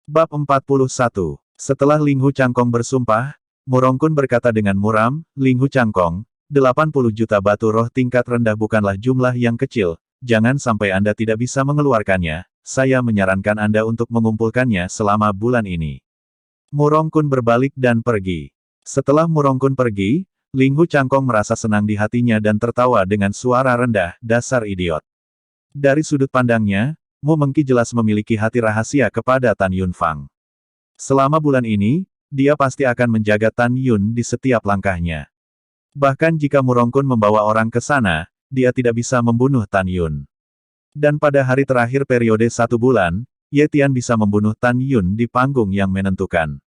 Bab 41. Setelah Ling Hu Changkong bersumpah, Murongkun berkata dengan muram, Ling Hu Changkong, 80 juta batu roh tingkat rendah bukanlah jumlah yang kecil, jangan sampai Anda tidak bisa mengeluarkannya, saya menyarankan Anda untuk mengumpulkannya selama bulan ini. Murongkun berbalik dan pergi. Setelah Murongkun pergi, Ling Hu Changkong merasa senang di hatinya dan tertawa dengan suara rendah, dasar idiot. Dari sudut pandangnya, Mu Mengki jelas memiliki hati rahasia kepada Tan Yunfang. Selama bulan ini, dia pasti akan menjaga Tan Yun di setiap langkahnya. Bahkan jika Murongkun membawa orang ke sana, dia tidak bisa membunuh Tan Yun. Dan pada hari terakhir periode 1 bulan, Ye Tian bisa membunuh Tan Yun di panggung yang menentukan.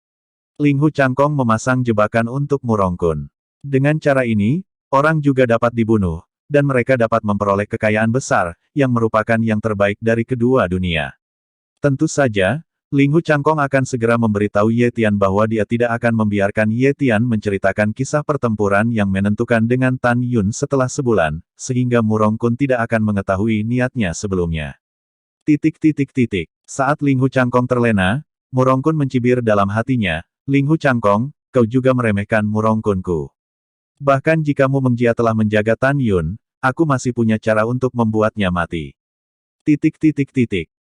Ling Hu Changkong memasang jebakan untuk Murongkun. Dengan cara ini, orang juga dapat dibunuh, dan mereka dapat memperoleh kekayaan besar, yang merupakan yang terbaik dari kedua dunia. Tentu saja, Ling Hu Changkong akan segera memberitahu Ye Tian bahwa dia tidak akan membiarkan Ye Tian menceritakan kisah pertempuran yang menentukan dengan Tan Yun setelah sebulan, sehingga Murongkun tidak akan mengetahui niatnya sebelumnya. Saat Ling Hu Changkong terlena, Murongkun mencibir dalam hatinya, Ling Hu Changkong, kau juga meremehkan Murongkunku. Bahkan jika Mu Mengjia telah menjaga Tan Yun, aku masih punya cara untuk membuatnya mati.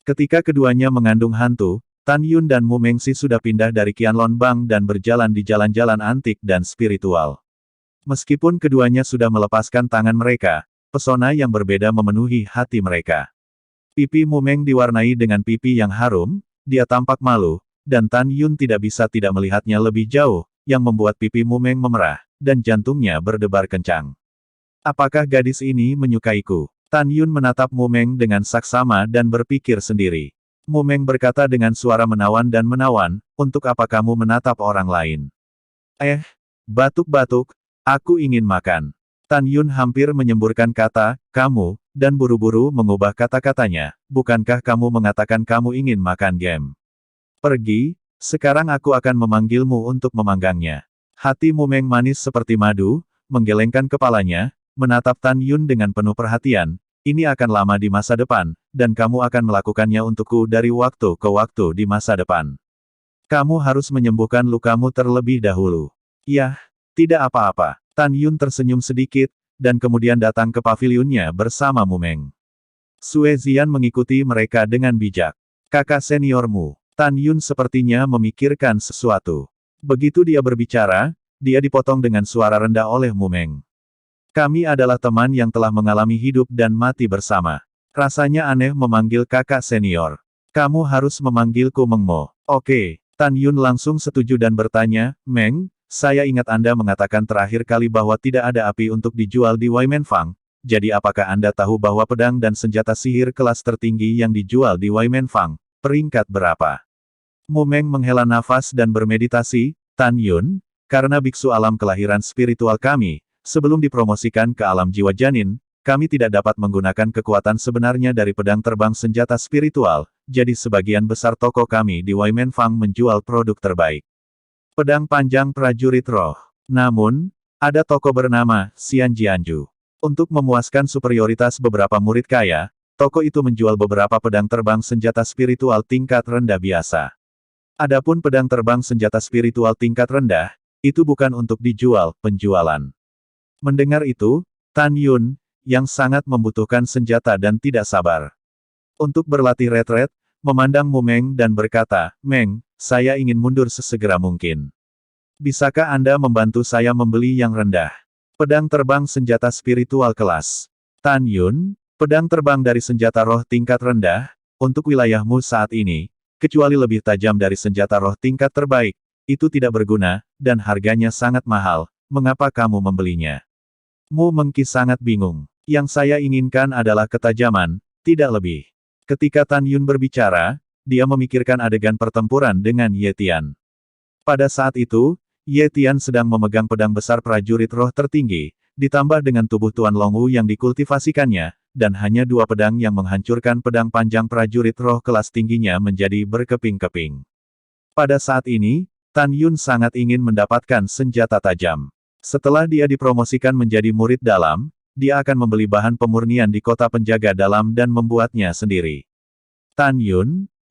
Ketika keduanya mengandung hantu, Tan Yun dan Mu Mengxi sudah pindah dari Qianlong Bang dan berjalan di jalan-jalan antik dan spiritual. Meskipun keduanya sudah melepaskan tangan mereka, pesona yang berbeda memenuhi hati mereka. Pipi Mu Meng diwarnai dengan pipi yang harum, dia tampak malu, dan Tan Yun tidak bisa tidak melihatnya lebih jauh, yang membuat pipi Mu Meng memerah, dan jantungnya berdebar kencang. Apakah gadis ini menyukaiku? Tan Yun menatap Mu Meng dengan saksama dan berpikir sendiri. Mu Meng berkata dengan suara menawan dan menawan, untuk apa kamu menatap orang lain? Batuk-batuk, aku ingin makan. Tan Yun hampir menyemburkan kata, kamu, dan buru-buru mengubah kata-katanya, bukankah kamu mengatakan kamu ingin makan game? Pergi, sekarang aku akan memanggilmu untuk memanggangnya. Hati Mu Meng manis seperti madu, menggelengkan kepalanya, menatap Tan Yun dengan penuh perhatian, ini akan lama di masa depan, dan kamu akan melakukannya untukku dari waktu ke waktu di masa depan. Kamu harus menyembuhkan lukamu terlebih dahulu. Yah, tidak apa-apa. Tan Yun tersenyum sedikit, dan kemudian datang ke pavilionnya bersama Mu Meng. Sue Zian mengikuti mereka dengan bijak. Kakak seniormu, Tan Yun sepertinya memikirkan sesuatu. Begitu dia berbicara, dia dipotong dengan suara rendah oleh Mu Meng. Kami adalah teman yang telah mengalami hidup dan mati bersama. Rasanya aneh memanggil kakak senior. Kamu harus memanggilku Meng Mo. Oke. Tan Yun langsung setuju dan bertanya, Meng, saya ingat Anda mengatakan terakhir kali bahwa tidak ada api untuk dijual di Waimenfang. Jadi apakah Anda tahu bahwa pedang dan senjata sihir kelas tertinggi yang dijual di Waimenfang, peringkat berapa? Mu Meng menghela nafas dan bermeditasi, Tan Yun, karena biksu alam kelahiran spiritual kami, sebelum dipromosikan ke alam jiwa janin, kami tidak dapat menggunakan kekuatan sebenarnya dari pedang terbang senjata spiritual, jadi sebagian besar toko kami di Waimenfang menjual produk terbaik. Pedang panjang prajurit roh. Namun, ada toko bernama Xian Jianju. Untuk memuaskan superioritas beberapa murid kaya, toko itu menjual beberapa pedang terbang senjata spiritual tingkat rendah biasa. Adapun pedang terbang senjata spiritual tingkat rendah, itu bukan untuk dijual, penjualan. Mendengar itu, Tan Yun, yang sangat membutuhkan senjata dan tidak sabar untuk berlatih retret, memandang Mu Meng dan berkata, Meng, saya ingin mundur sesegera mungkin. Bisakah Anda membantu saya membeli yang rendah? Pedang terbang senjata spiritual kelas Tan Yun, pedang terbang dari senjata roh tingkat rendah, untuk wilayahmu saat ini, kecuali lebih tajam dari senjata roh tingkat terbaik, itu tidak berguna, dan harganya sangat mahal, mengapa kamu membelinya? Mu Mengki sangat bingung. Yang saya inginkan adalah ketajaman, tidak lebih. Ketika Tan Yun berbicara, dia memikirkan adegan pertempuran dengan Ye Tian. Pada saat itu, Ye Tian sedang memegang pedang besar prajurit roh tertinggi, ditambah dengan tubuh Tuan Longwu yang dikultivasikannya, dan hanya 2 pedang yang menghancurkan pedang panjang prajurit roh kelas tingginya menjadi berkeping-keping. Pada saat ini, Tan Yun sangat ingin mendapatkan senjata tajam. Setelah dia dipromosikan menjadi murid dalam, dia akan membeli bahan pemurnian di kota penjaga dalam dan membuatnya sendiri. Tan Yun,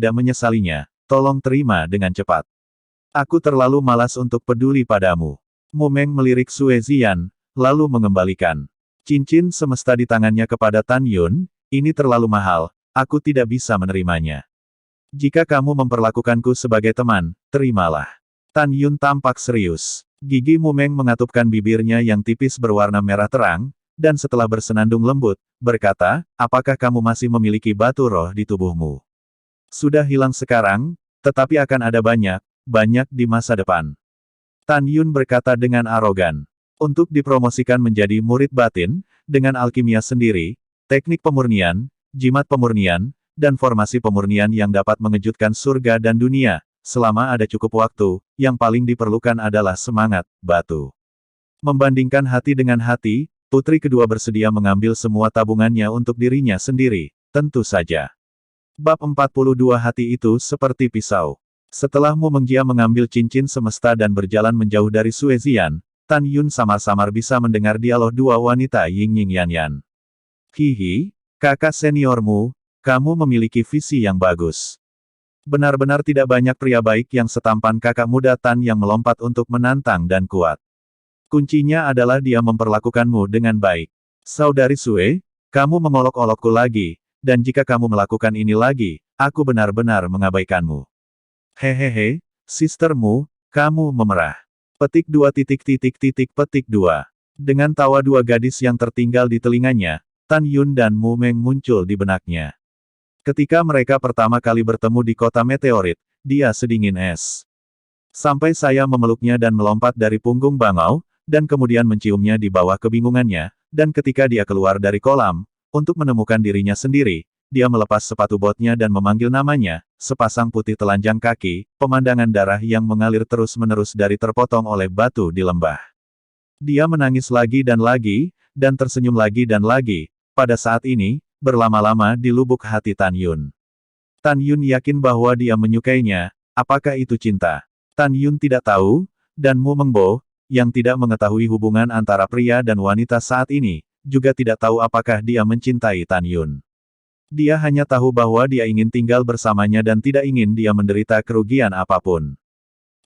tidak menyesalinya, tolong terima dengan cepat. Aku terlalu malas untuk peduli padamu. Mumeng melirik Sue Ziyan, lalu mengembalikan cincin semesta di tangannya kepada Tan Yun. Ini terlalu mahal, aku tidak bisa menerimanya. Jika kamu memperlakukanku sebagai teman, terimalah. Tan Yun tampak serius. Gigi Mumeng mengatupkan bibirnya yang tipis berwarna merah terang, dan setelah bersenandung lembut, berkata, apakah kamu masih memiliki batu roh di tubuhmu? Sudah hilang sekarang, tetapi akan ada banyak di masa depan. Tan Yun berkata dengan arogan. Untuk dipromosikan menjadi murid batin, dengan alkimia sendiri, teknik pemurnian, jimat pemurnian, dan formasi pemurnian yang dapat mengejutkan surga dan dunia, selama ada cukup waktu, yang paling diperlukan adalah semangat, batu. Membandingkan hati dengan hati, putri kedua bersedia mengambil semua tabungannya untuk dirinya sendiri, tentu saja. Bab 42 hati itu seperti pisau. Setelah Mu Mengjia mengambil cincin semesta dan berjalan menjauh dari Sue Ziyan, Tan Yun samar-samar bisa mendengar dialog dua wanita Ying Ying Yan Yan. Hihi, kakak seniormu, kamu memiliki visi yang bagus. Benar-benar tidak banyak pria baik yang setampan kakak muda Tan yang melompat untuk menantang dan kuat. Kuncinya adalah dia memperlakukanmu dengan baik. Saudari Sue, kamu mengolok-olokku lagi, dan jika kamu melakukan ini lagi, aku benar-benar mengabaikanmu. Hehehe, sistermu, kamu memerah. Petik 2. Petik 2. Dengan tawa dua gadis yang tertinggal di telinganya, Tan Yun dan Mu Meng muncul di benaknya. Ketika mereka pertama kali bertemu di kota meteorit, dia sedingin es. Sampai saya memeluknya dan melompat dari punggung bangau, dan kemudian menciumnya di bawah kebingungannya, dan ketika dia keluar dari kolam, untuk menemukan dirinya sendiri, dia melepas sepatu botnya dan memanggil namanya, sepasang putih telanjang kaki, pemandangan darah yang mengalir terus-menerus dari terpotong oleh batu di lembah. Dia menangis lagi, dan tersenyum lagi dan lagi, pada saat ini, berlama-lama di lubuk hati Tan Yun. Tan Yun yakin bahwa dia menyukainya, Apakah itu cinta? Tan Yun tidak tahu, dan Mu Mengbo, yang tidak mengetahui hubungan antara pria dan wanita saat ini, juga tidak tahu apakah dia mencintai Tan Yun. Dia hanya tahu bahwa dia ingin tinggal bersamanya dan tidak ingin dia menderita kerugian apapun.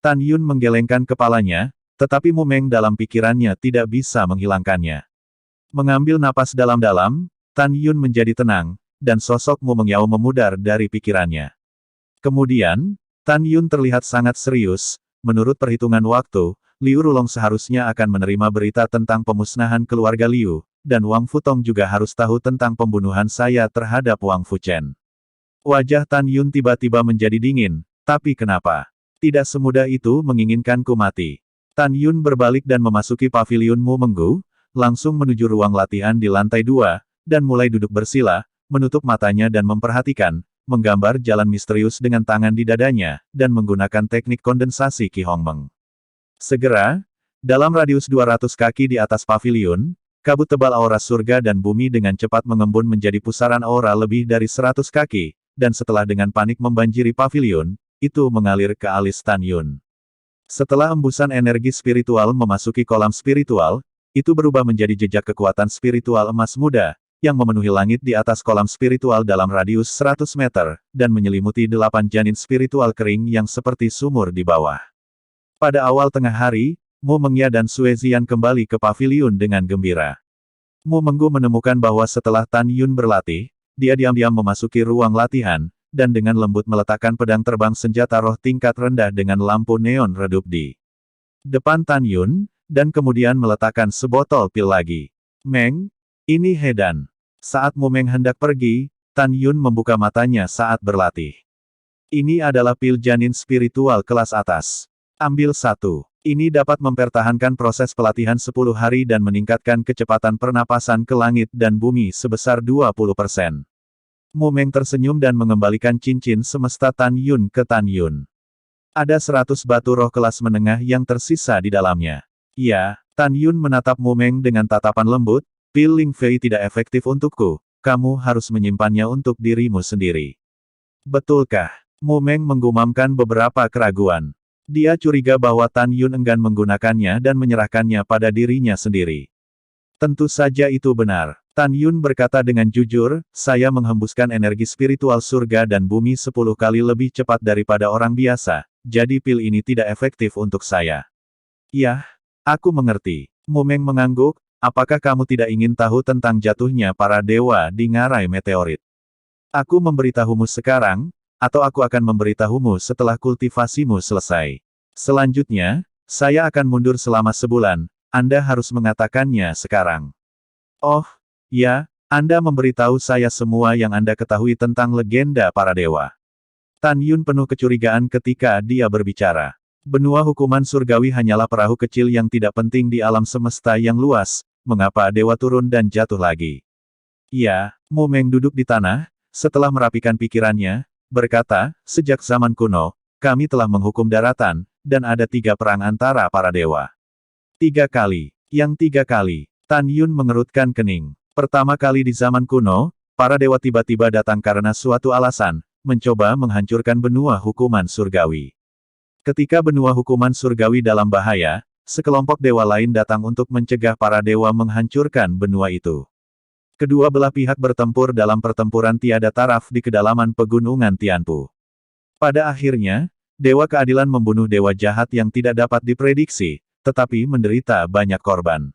Tan Yun menggelengkan kepalanya, tetapi Mu Meng dalam pikirannya tidak bisa menghilangkannya. Mengambil napas dalam-dalam, Tan Yun menjadi tenang, dan sosok Mu Mengyao memudar dari pikirannya. Kemudian, Tan Yun terlihat sangat serius. Menurut perhitungan waktu, Liu Rulong seharusnya akan menerima berita tentang pemusnahan keluarga Liu, dan Wang Futong juga harus tahu tentang pembunuhan saya terhadap Wang Fuchen. Wajah Tan Yun tiba-tiba menjadi dingin, tapi kenapa? Tidak semudah itu menginginkanku mati. Tan Yun berbalik dan memasuki paviliun Mu Menggu, langsung menuju ruang latihan di lantai 2, dan mulai duduk bersila, menutup matanya dan memperhatikan, menggambar jalan misterius dengan tangan di dadanya, dan menggunakan teknik kondensasi Qi Hongmeng. Segera, dalam radius 200 kaki di atas paviliun, kabut tebal aura surga dan bumi dengan cepat mengembun menjadi pusaran aura lebih dari 100 kaki, dan setelah dengan panik membanjiri paviliun, itu mengalir ke alis Tan Yun. Setelah embusan energi spiritual memasuki kolam spiritual, itu berubah menjadi jejak kekuatan spiritual emas muda, yang memenuhi langit di atas kolam spiritual dalam radius 100 meter, dan menyelimuti 8 janin spiritual kering yang seperti sumur di bawah. Pada awal tengah hari, Mu Mengya dan Sue Zian kembali ke paviliun dengan gembira. Mu Menggu menemukan bahwa setelah Tan Yun berlatih, dia diam-diam memasuki ruang latihan, dan dengan lembut meletakkan pedang terbang senjata roh tingkat rendah dengan lampu neon redup di depan Tan Yun, dan kemudian meletakkan sebotol pil lagi. Meng, ini Hedan. Saat Mu Meng hendak pergi, Tan Yun membuka matanya saat berlatih. Ini adalah pil janin spiritual kelas atas. Ambil satu. Ini dapat mempertahankan proses pelatihan 10 hari dan meningkatkan kecepatan pernapasan ke langit dan bumi sebesar 20%. Mu Meng tersenyum dan mengembalikan cincin semesta Tan Yun ke Tan Yun. Ada 100 batu roh kelas menengah yang tersisa di dalamnya. Ya, Tan Yun menatap Mu Meng dengan tatapan lembut, pil Ling Fei tidak efektif untukku, kamu harus menyimpannya untuk dirimu sendiri. Betulkah? Mu Meng menggumamkan beberapa keraguan. Dia curiga bahwa Tan Yun enggan menggunakannya dan menyerahkannya pada dirinya sendiri. Tentu saja itu benar. Tan Yun berkata dengan jujur, saya menghembuskan energi spiritual surga dan bumi 10 kali lebih cepat daripada orang biasa, jadi pil ini tidak efektif untuk saya. Yah, aku mengerti. Mu Meng mengangguk, apakah kamu tidak ingin tahu tentang jatuhnya para dewa di ngarai meteorit? Aku memberitahumu sekarang, atau aku akan memberitahumu setelah kultivasimu selesai. Selanjutnya, saya akan mundur selama sebulan, Anda harus mengatakannya sekarang. Oh, ya, Anda memberitahu saya semua yang Anda ketahui tentang legenda para dewa. Tan Yun penuh kecurigaan ketika dia berbicara. Benua hukuman surgawi hanyalah perahu kecil yang tidak penting di alam semesta yang luas, mengapa dewa turun dan jatuh lagi? Ya, Mu Meng duduk di tanah, setelah merapikan pikirannya, berkata, sejak zaman kuno, kami telah menghukum daratan, dan ada 3 perang antara para dewa. 3 kali. Yang 3 kali. Tan Yun mengerutkan kening. Pertama kali di zaman kuno, para dewa tiba-tiba datang karena suatu alasan, mencoba menghancurkan benua hukuman surgawi. Ketika benua hukuman surgawi dalam bahaya, sekelompok dewa lain datang untuk mencegah para dewa menghancurkan benua itu. Kedua belah pihak bertempur dalam pertempuran tiada taraf di kedalaman pegunungan Tianpu. Pada akhirnya, Dewa Keadilan membunuh dewa jahat yang tidak dapat diprediksi, tetapi menderita banyak korban.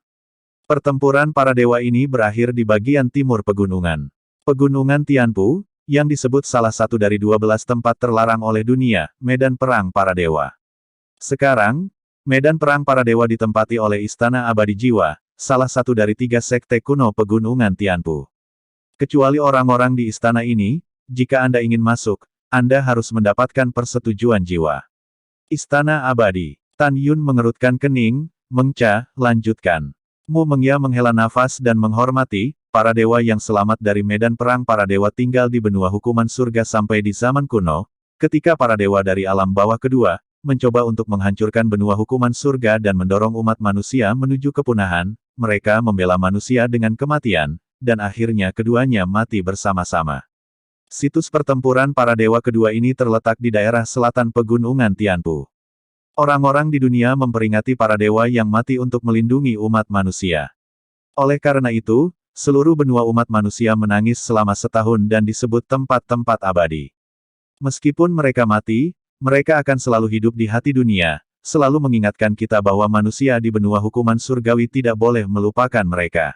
Pertempuran para dewa ini berakhir di bagian timur pegunungan. Pegunungan Tianpu, yang disebut salah satu dari 12 tempat terlarang oleh dunia, medan perang para dewa. Sekarang, medan perang para dewa ditempati oleh Istana Abadi Jiwa, salah satu dari 3 sekte kuno pegunungan Tianpu. Kecuali orang-orang di istana ini, jika Anda ingin masuk, Anda harus mendapatkan persetujuan jiwa. Istana Abadi. Tan Yun mengerutkan kening, Mengca, lanjutkan. Mu Mengya menghela nafas dan menghormati, para dewa yang selamat dari medan perang para dewa tinggal di benua hukuman surga sampai di zaman kuno, ketika para dewa dari alam bawah kedua, mencoba untuk menghancurkan benua hukuman surga dan mendorong umat manusia menuju kepunahan, mereka membela manusia dengan kematian, dan akhirnya keduanya mati bersama-sama. Situs pertempuran para dewa kedua ini terletak di daerah selatan pegunungan Tianpu. Orang-orang di dunia memperingati para dewa yang mati untuk melindungi umat manusia. Oleh karena itu, seluruh benua umat manusia menangis selama setahun dan disebut tempat-tempat abadi. Meskipun mereka mati, mereka akan selalu hidup di hati dunia, selalu mengingatkan kita bahwa manusia di benua hukuman surgawi tidak boleh melupakan mereka.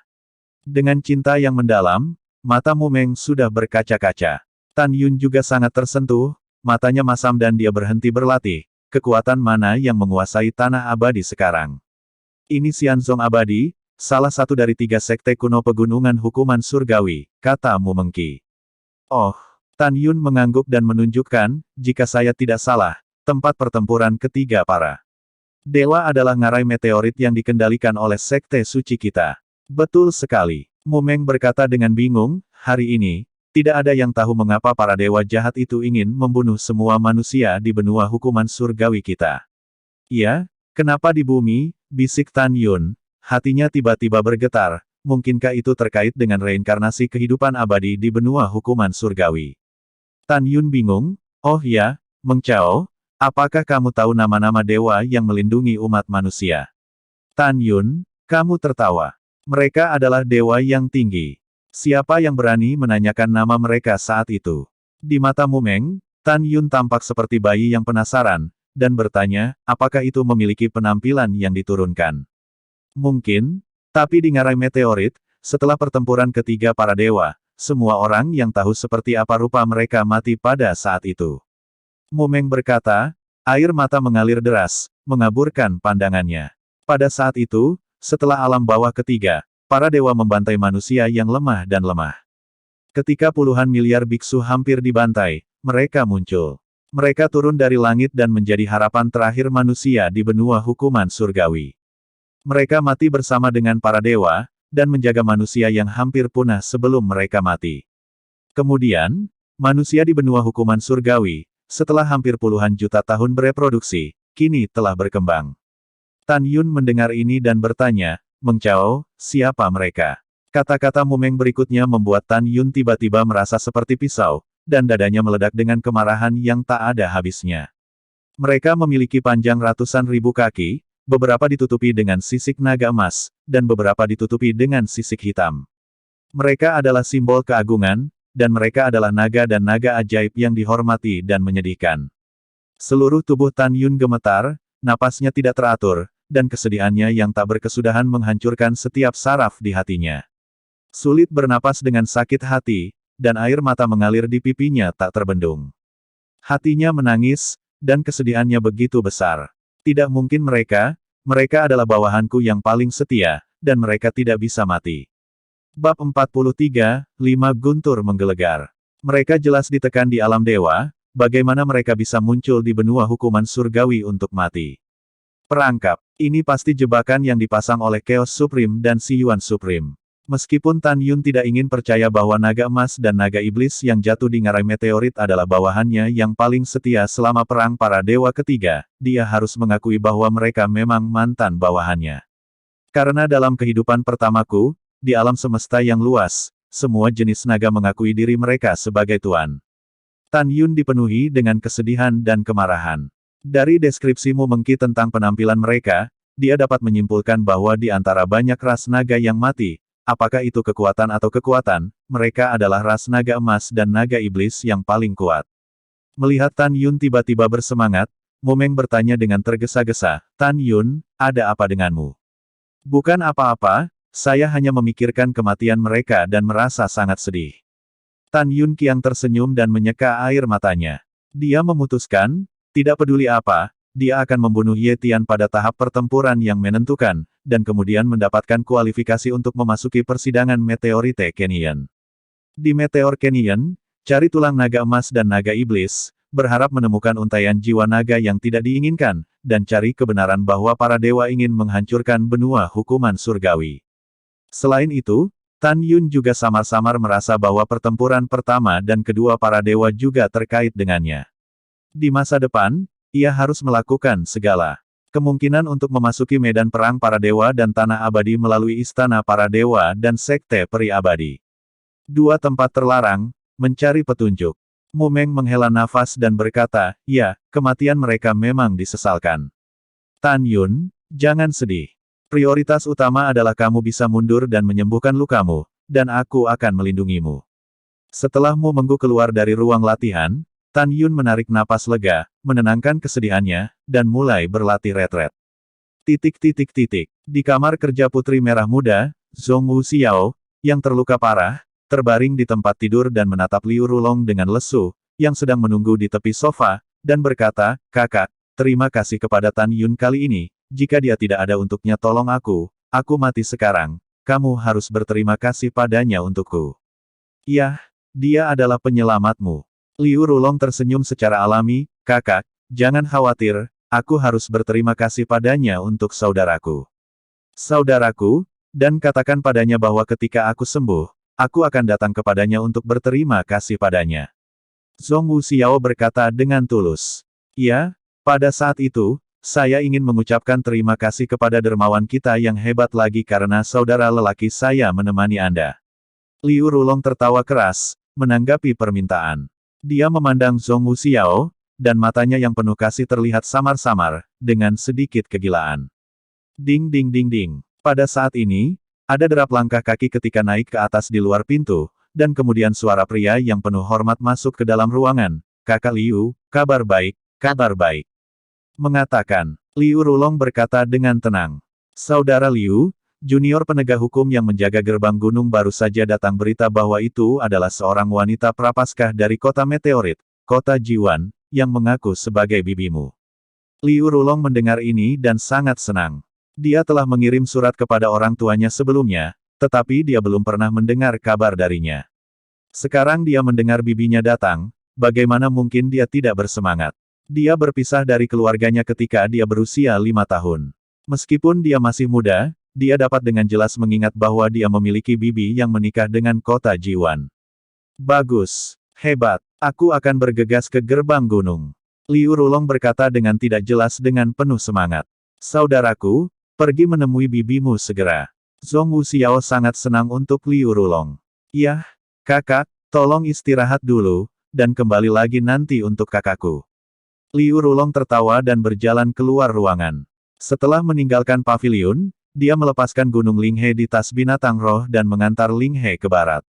Dengan cinta yang mendalam, mata Mumeng sudah berkaca-kaca. Tan Yun juga sangat tersentuh, matanya masam dan dia berhenti berlatih. Kekuatan mana yang menguasai tanah abadi sekarang? Ini Xianzong abadi, salah satu dari 3 sekte kuno pegunungan hukuman surgawi, kata Mu Mengqi. Oh, Tan Yun mengangguk dan menunjukkan, jika saya tidak salah, tempat pertempuran ketiga para dewa adalah ngarai meteorit yang dikendalikan oleh sekte suci kita. Betul sekali. Mumeng berkata dengan bingung, hari ini, tidak ada yang tahu mengapa para dewa jahat itu ingin membunuh semua manusia di benua hukuman surgawi kita. Ya, kenapa di bumi, bisik Tan Yun, hatinya tiba-tiba bergetar, mungkinkah itu terkait dengan reinkarnasi kehidupan abadi di benua hukuman surgawi? Tan Yun bingung, oh ya, Meng Chao, apakah kamu tahu nama-nama dewa yang melindungi umat manusia? Tan Yun, kamu tertawa. Mereka adalah dewa yang tinggi. Siapa yang berani menanyakan nama mereka saat itu? Di mata Mumeng, Tan Yun tampak seperti bayi yang penasaran, dan bertanya, apakah itu memiliki penampilan yang diturunkan? Mungkin, tapi di ngarai meteorit, setelah pertempuran ketiga para dewa, semua orang yang tahu seperti apa rupa mereka mati pada saat itu. Mumeng berkata, air mata mengalir deras, mengaburkan pandangannya. Pada saat itu, setelah alam bawah ketiga, para dewa membantai manusia yang lemah dan lemah. Ketika puluhan miliar biksu hampir dibantai, mereka muncul. Mereka turun dari langit dan menjadi harapan terakhir manusia di benua hukuman surgawi. Mereka mati bersama dengan para dewa, dan menjaga manusia yang hampir punah sebelum mereka mati. Kemudian, manusia di benua hukuman surgawi, setelah hampir puluhan juta tahun bereproduksi, kini telah berkembang. Tan Yun mendengar ini dan bertanya, Meng Chao, siapa mereka? Kata-kata Mumeng berikutnya membuat Tan Yun tiba-tiba merasa seperti pisau, dan dadanya meledak dengan kemarahan yang tak ada habisnya. Mereka memiliki panjang ratusan ribu kaki, beberapa ditutupi dengan sisik naga emas, dan beberapa ditutupi dengan sisik hitam. Mereka adalah simbol keagungan, dan mereka adalah naga dan naga ajaib yang dihormati dan menyedihkan. Seluruh tubuh Tan Yun gemetar, napasnya tidak teratur, dan kesedihannya yang tak berkesudahan menghancurkan setiap saraf di hatinya. Sulit bernapas dengan sakit hati, dan air mata mengalir di pipinya tak terbendung. Hatinya menangis, dan kesedihannya begitu besar. Tidak mungkin mereka adalah bawahanku yang paling setia, dan mereka tidak bisa mati. Bab 43, 5 Guntur menggelegar. Mereka jelas ditekan di alam dewa, bagaimana mereka bisa muncul di benua hukuman surgawi untuk mati. Perangkap. Ini pasti jebakan yang dipasang oleh Chaos Supreme dan Si Yuan Supreme. Meskipun Tan Yun tidak ingin percaya bahwa naga emas dan naga iblis yang jatuh di ngarai meteorit adalah bawahannya yang paling setia selama perang para dewa ketiga, dia harus mengakui bahwa mereka memang mantan bawahannya. Karena dalam kehidupan pertamaku, di alam semesta yang luas, semua jenis naga mengakui diri mereka sebagai tuan. Tan Yun dipenuhi dengan kesedihan dan kemarahan. Dari deskripsimu Mengqi tentang penampilan mereka, dia dapat menyimpulkan bahwa di antara banyak ras naga yang mati, apakah itu kekuatan atau kekuatan, mereka adalah ras naga emas dan naga iblis yang paling kuat. Melihat Tan Yun tiba-tiba bersemangat, Mumeng bertanya dengan tergesa-gesa, Tan Yun, ada apa denganmu? Bukan apa-apa, saya hanya memikirkan kematian mereka dan merasa sangat sedih. Tan Yun kian tersenyum dan menyeka air matanya. Dia memutuskan, tidak peduli apa, dia akan membunuh Ye Tian pada tahap pertempuran yang menentukan, dan kemudian mendapatkan kualifikasi untuk memasuki persidangan Meteorite Canyon. Di Meteor Canyon, cari tulang naga emas dan naga iblis, berharap menemukan untaian jiwa naga yang tidak diinginkan, dan cari kebenaran bahwa para dewa ingin menghancurkan benua hukuman surgawi. Selain itu, Tan Yun juga samar-samar merasa bahwa pertempuran pertama dan kedua para dewa juga terkait dengannya. Di masa depan, ia harus melakukan segala kemungkinan untuk memasuki medan perang para dewa dan tanah abadi melalui istana para dewa dan sekte peri abadi. Dua tempat terlarang, mencari petunjuk. Mu Meng menghela nafas dan berkata, ya, kematian mereka memang disesalkan. Tan Yun, jangan sedih. Prioritas utama adalah kamu bisa mundur dan menyembuhkan lukamu, dan aku akan melindungimu. Setelah Mu Menggu keluar dari ruang latihan, Tan Yun menarik napas lega, menenangkan kesedihannya, dan mulai berlatih retret. Di kamar kerja Putri Merah Muda, Zhong Wuxiao, yang terluka parah, terbaring di tempat tidur dan menatap Liu Rulong dengan lesu, yang sedang menunggu di tepi sofa, dan berkata, kakak, terima kasih kepada Tan Yun kali ini, jika dia tidak ada untuknya tolong aku mati sekarang, kamu harus berterima kasih padanya untukku. Yah, dia adalah penyelamatmu. Liu Rulong tersenyum secara alami, kakak, jangan khawatir, aku harus berterima kasih padanya untuk saudaraku. Saudaraku, dan katakan padanya bahwa ketika aku sembuh, aku akan datang kepadanya untuk berterima kasih padanya. Zhong Wuxiao berkata dengan tulus. Ya, pada saat itu, saya ingin mengucapkan terima kasih kepada dermawan kita yang hebat lagi karena saudara lelaki saya menemani Anda. Liu Rulong tertawa keras, menanggapi permintaan. Dia memandang Zhong Wuxiao, dan matanya yang penuh kasih terlihat samar-samar, dengan sedikit kegilaan. Ding ding ding ding. Pada saat ini, ada derap langkah kaki ketika naik ke atas di luar pintu, dan kemudian suara pria yang penuh hormat masuk ke dalam ruangan. Kakak Liu, kabar baik, kabar baik. Mengatakan, Liu Rulong berkata dengan tenang. Saudara Liu, junior penegak hukum yang menjaga gerbang gunung baru saja datang berita bahwa itu adalah seorang wanita prapaskah dari kota meteorit, kota Jiwan, yang mengaku sebagai bibimu. Liu Rulong mendengar ini dan sangat senang. Dia telah mengirim surat kepada orang tuanya sebelumnya, tetapi dia belum pernah mendengar kabar darinya. Sekarang dia mendengar bibinya datang, bagaimana mungkin dia tidak bersemangat? Dia berpisah dari keluarganya ketika dia berusia 5 tahun. Meskipun dia masih muda, dia dapat dengan jelas mengingat bahwa dia memiliki bibi yang menikah dengan kota Jiwan. Bagus, hebat, aku akan bergegas ke gerbang gunung. Liu Rulong berkata dengan tidak jelas dengan penuh semangat. Saudaraku, pergi menemui bibimu segera. Zhong Wuxiao sangat senang untuk Liu Rulong. Yah, kakak, tolong istirahat dulu, dan kembali lagi nanti untuk kakakku. Liu Rulong tertawa dan berjalan keluar ruangan. Setelah meninggalkan paviliun, dia melepaskan Gunung Linghe di tas binatang roh dan mengantar Linghe ke barat.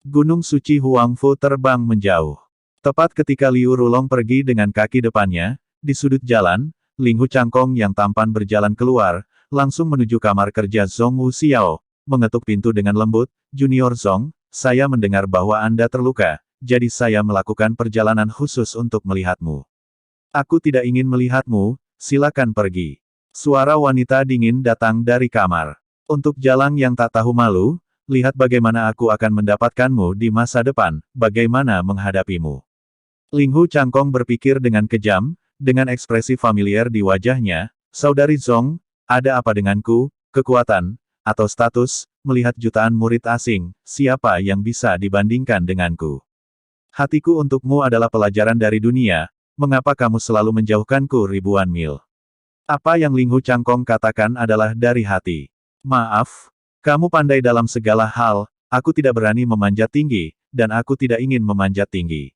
Gunung suci Huangfu terbang menjauh. Tepat ketika Liu Rulong pergi dengan kaki depannya, di sudut jalan, Ling Hu Changkong yang tampan berjalan keluar, langsung menuju kamar kerja Zhong Wuxiao, mengetuk pintu dengan lembut, Junior Zhong, saya mendengar bahwa Anda terluka, jadi saya melakukan perjalanan khusus untuk melihatmu. Aku tidak ingin melihatmu, silakan pergi. Suara wanita dingin datang dari kamar. Untuk Jalang yang tak tahu malu, lihat bagaimana aku akan mendapatkanmu di masa depan, bagaimana menghadapimu. Ling Hu Changkong berpikir dengan kejam, dengan ekspresi familiar di wajahnya, Saudari Zhong, ada apa denganku, kekuatan, atau status, melihat jutaan murid asing, siapa yang bisa dibandingkan denganku? Hatiku untukmu adalah pelajaran dari dunia, mengapa kamu selalu menjauhkanku ribuan mil? Apa yang Ling Hu Changkong katakan adalah dari hati. Maaf, kamu pandai dalam segala hal, aku tidak berani memanjat tinggi, dan aku tidak ingin memanjat tinggi.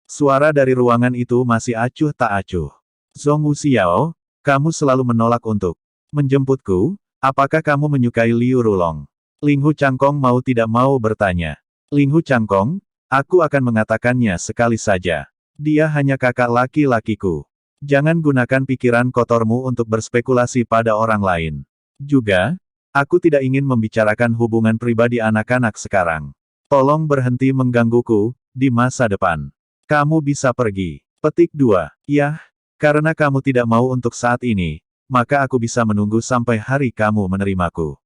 Suara dari ruangan itu masih acuh tak acuh. Zhong Wuxiao, kamu selalu menolak untuk menjemputku, apakah kamu menyukai Liu Rulong? Ling Hu Changkong mau tidak mau bertanya. Ling Hu Changkong, aku akan mengatakannya sekali saja. Dia hanya kakak laki-lakiku. Jangan gunakan pikiran kotormu untuk berspekulasi pada orang lain. Juga, aku tidak ingin membicarakan hubungan pribadi anak-anak sekarang. Tolong berhenti menggangguku, di masa depan. Kamu bisa pergi. Petik 2. Yah, karena kamu tidak mau untuk saat ini, maka aku bisa menunggu sampai hari kamu menerimaku.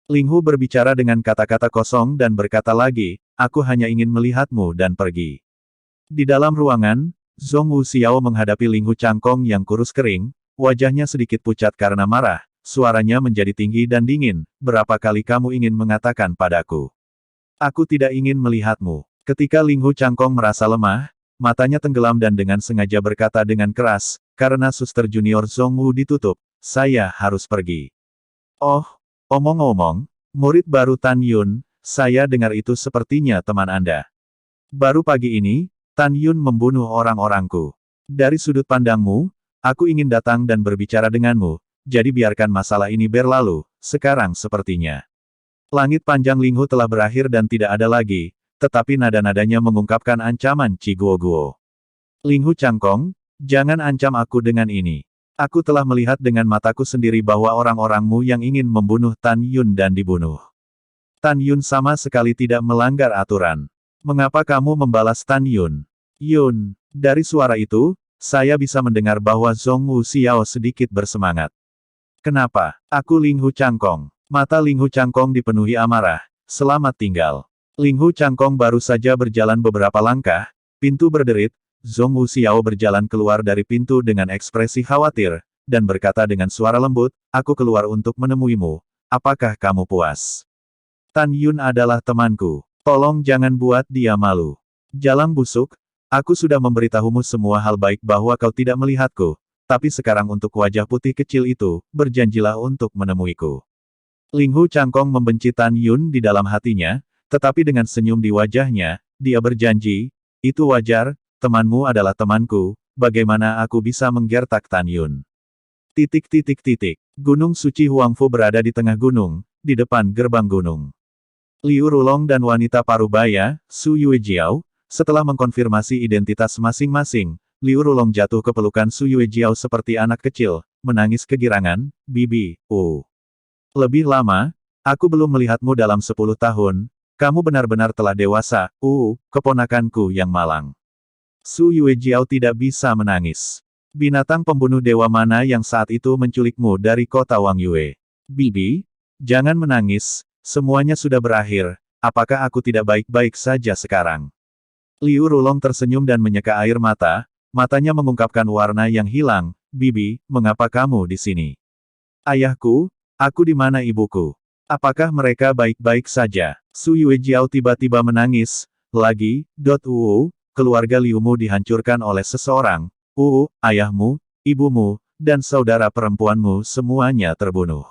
Ling Hu berbicara dengan kata-kata kosong dan berkata lagi, aku hanya ingin melihatmu dan pergi. Di dalam ruangan, Zhong Wuxiao menghadapi Ling Hu Changkong yang kurus kering, wajahnya sedikit pucat karena marah, suaranya menjadi tinggi dan dingin, berapa kali kamu ingin mengatakan padaku? Aku tidak ingin melihatmu. Ketika Ling Hu Changkong merasa lemah, matanya tenggelam dan dengan sengaja berkata dengan keras, karena suster junior Zhong Wu ditutup, saya harus pergi. Oh, omong-omong, murid baru Tan Yun, saya dengar itu sepertinya teman Anda. Baru pagi ini, Tan Yun membunuh orang-orangku. Dari sudut pandangmu, aku ingin datang dan berbicara denganmu, jadi biarkan masalah ini berlalu, sekarang sepertinya. Langit panjang Linghu telah berakhir dan tidak ada lagi, tetapi nada-nadanya mengungkapkan ancaman Ci Guo. Linghu Changkong, jangan ancam aku dengan ini. Aku telah melihat dengan mataku sendiri bahwa orang-orangmu yang ingin membunuh Tan Yun dan dibunuh. Tan Yun sama sekali tidak melanggar aturan. Mengapa kamu membalas Tan Yun? Yun, dari suara itu, saya bisa mendengar bahwa Zhong Wu Xiao sedikit bersemangat. Kenapa? Aku Linghu Changkong. Mata Linghu Changkong dipenuhi amarah. Selamat tinggal. Linghu Changkong baru saja berjalan beberapa langkah, pintu berderit, Zhong Wu Xiao berjalan keluar dari pintu dengan ekspresi khawatir, dan berkata dengan suara lembut, aku keluar untuk menemuimu. Apakah kamu puas? Tan Yun adalah temanku. Tolong jangan buat dia malu. Jalang busuk, aku sudah memberitahumu semua hal baik bahwa kau tidak melihatku, tapi sekarang untuk wajah putih kecil itu, berjanjilah untuk menemuiku. Linghu Changkong membenci Tan Yun di dalam hatinya, tetapi dengan senyum di wajahnya, dia berjanji, itu wajar, temanmu adalah temanku, bagaimana aku bisa menggertak Tan Yun? Gunung suci Huangfu berada di tengah gunung, di depan gerbang gunung. Liu Rulong dan wanita parubaya, Su Yuejiao, setelah mengkonfirmasi identitas masing-masing, Liu Rulong jatuh ke pelukan Su Yuejiao seperti anak kecil, menangis kegirangan, Bibi, Lebih lama, aku belum melihatmu dalam 10 tahun, kamu benar-benar telah dewasa, keponakanku yang malang. Su Yuejiao tidak bisa menangis. Binatang pembunuh dewa mana yang saat itu menculikmu dari kota Wang Yue? Bibi, jangan menangis, semuanya sudah berakhir, apakah aku tidak baik-baik saja sekarang? Liu Rulong tersenyum dan menyeka air mata, matanya mengungkapkan warna yang hilang, Bibi, mengapa kamu di sini? Ayahku, aku di mana ibuku? Apakah mereka baik-baik saja? Su Yuejiao tiba-tiba menangis, lagi, keluarga Liumu dihancurkan oleh seseorang, ayahmu, ibumu, dan saudara perempuanmu semuanya terbunuh.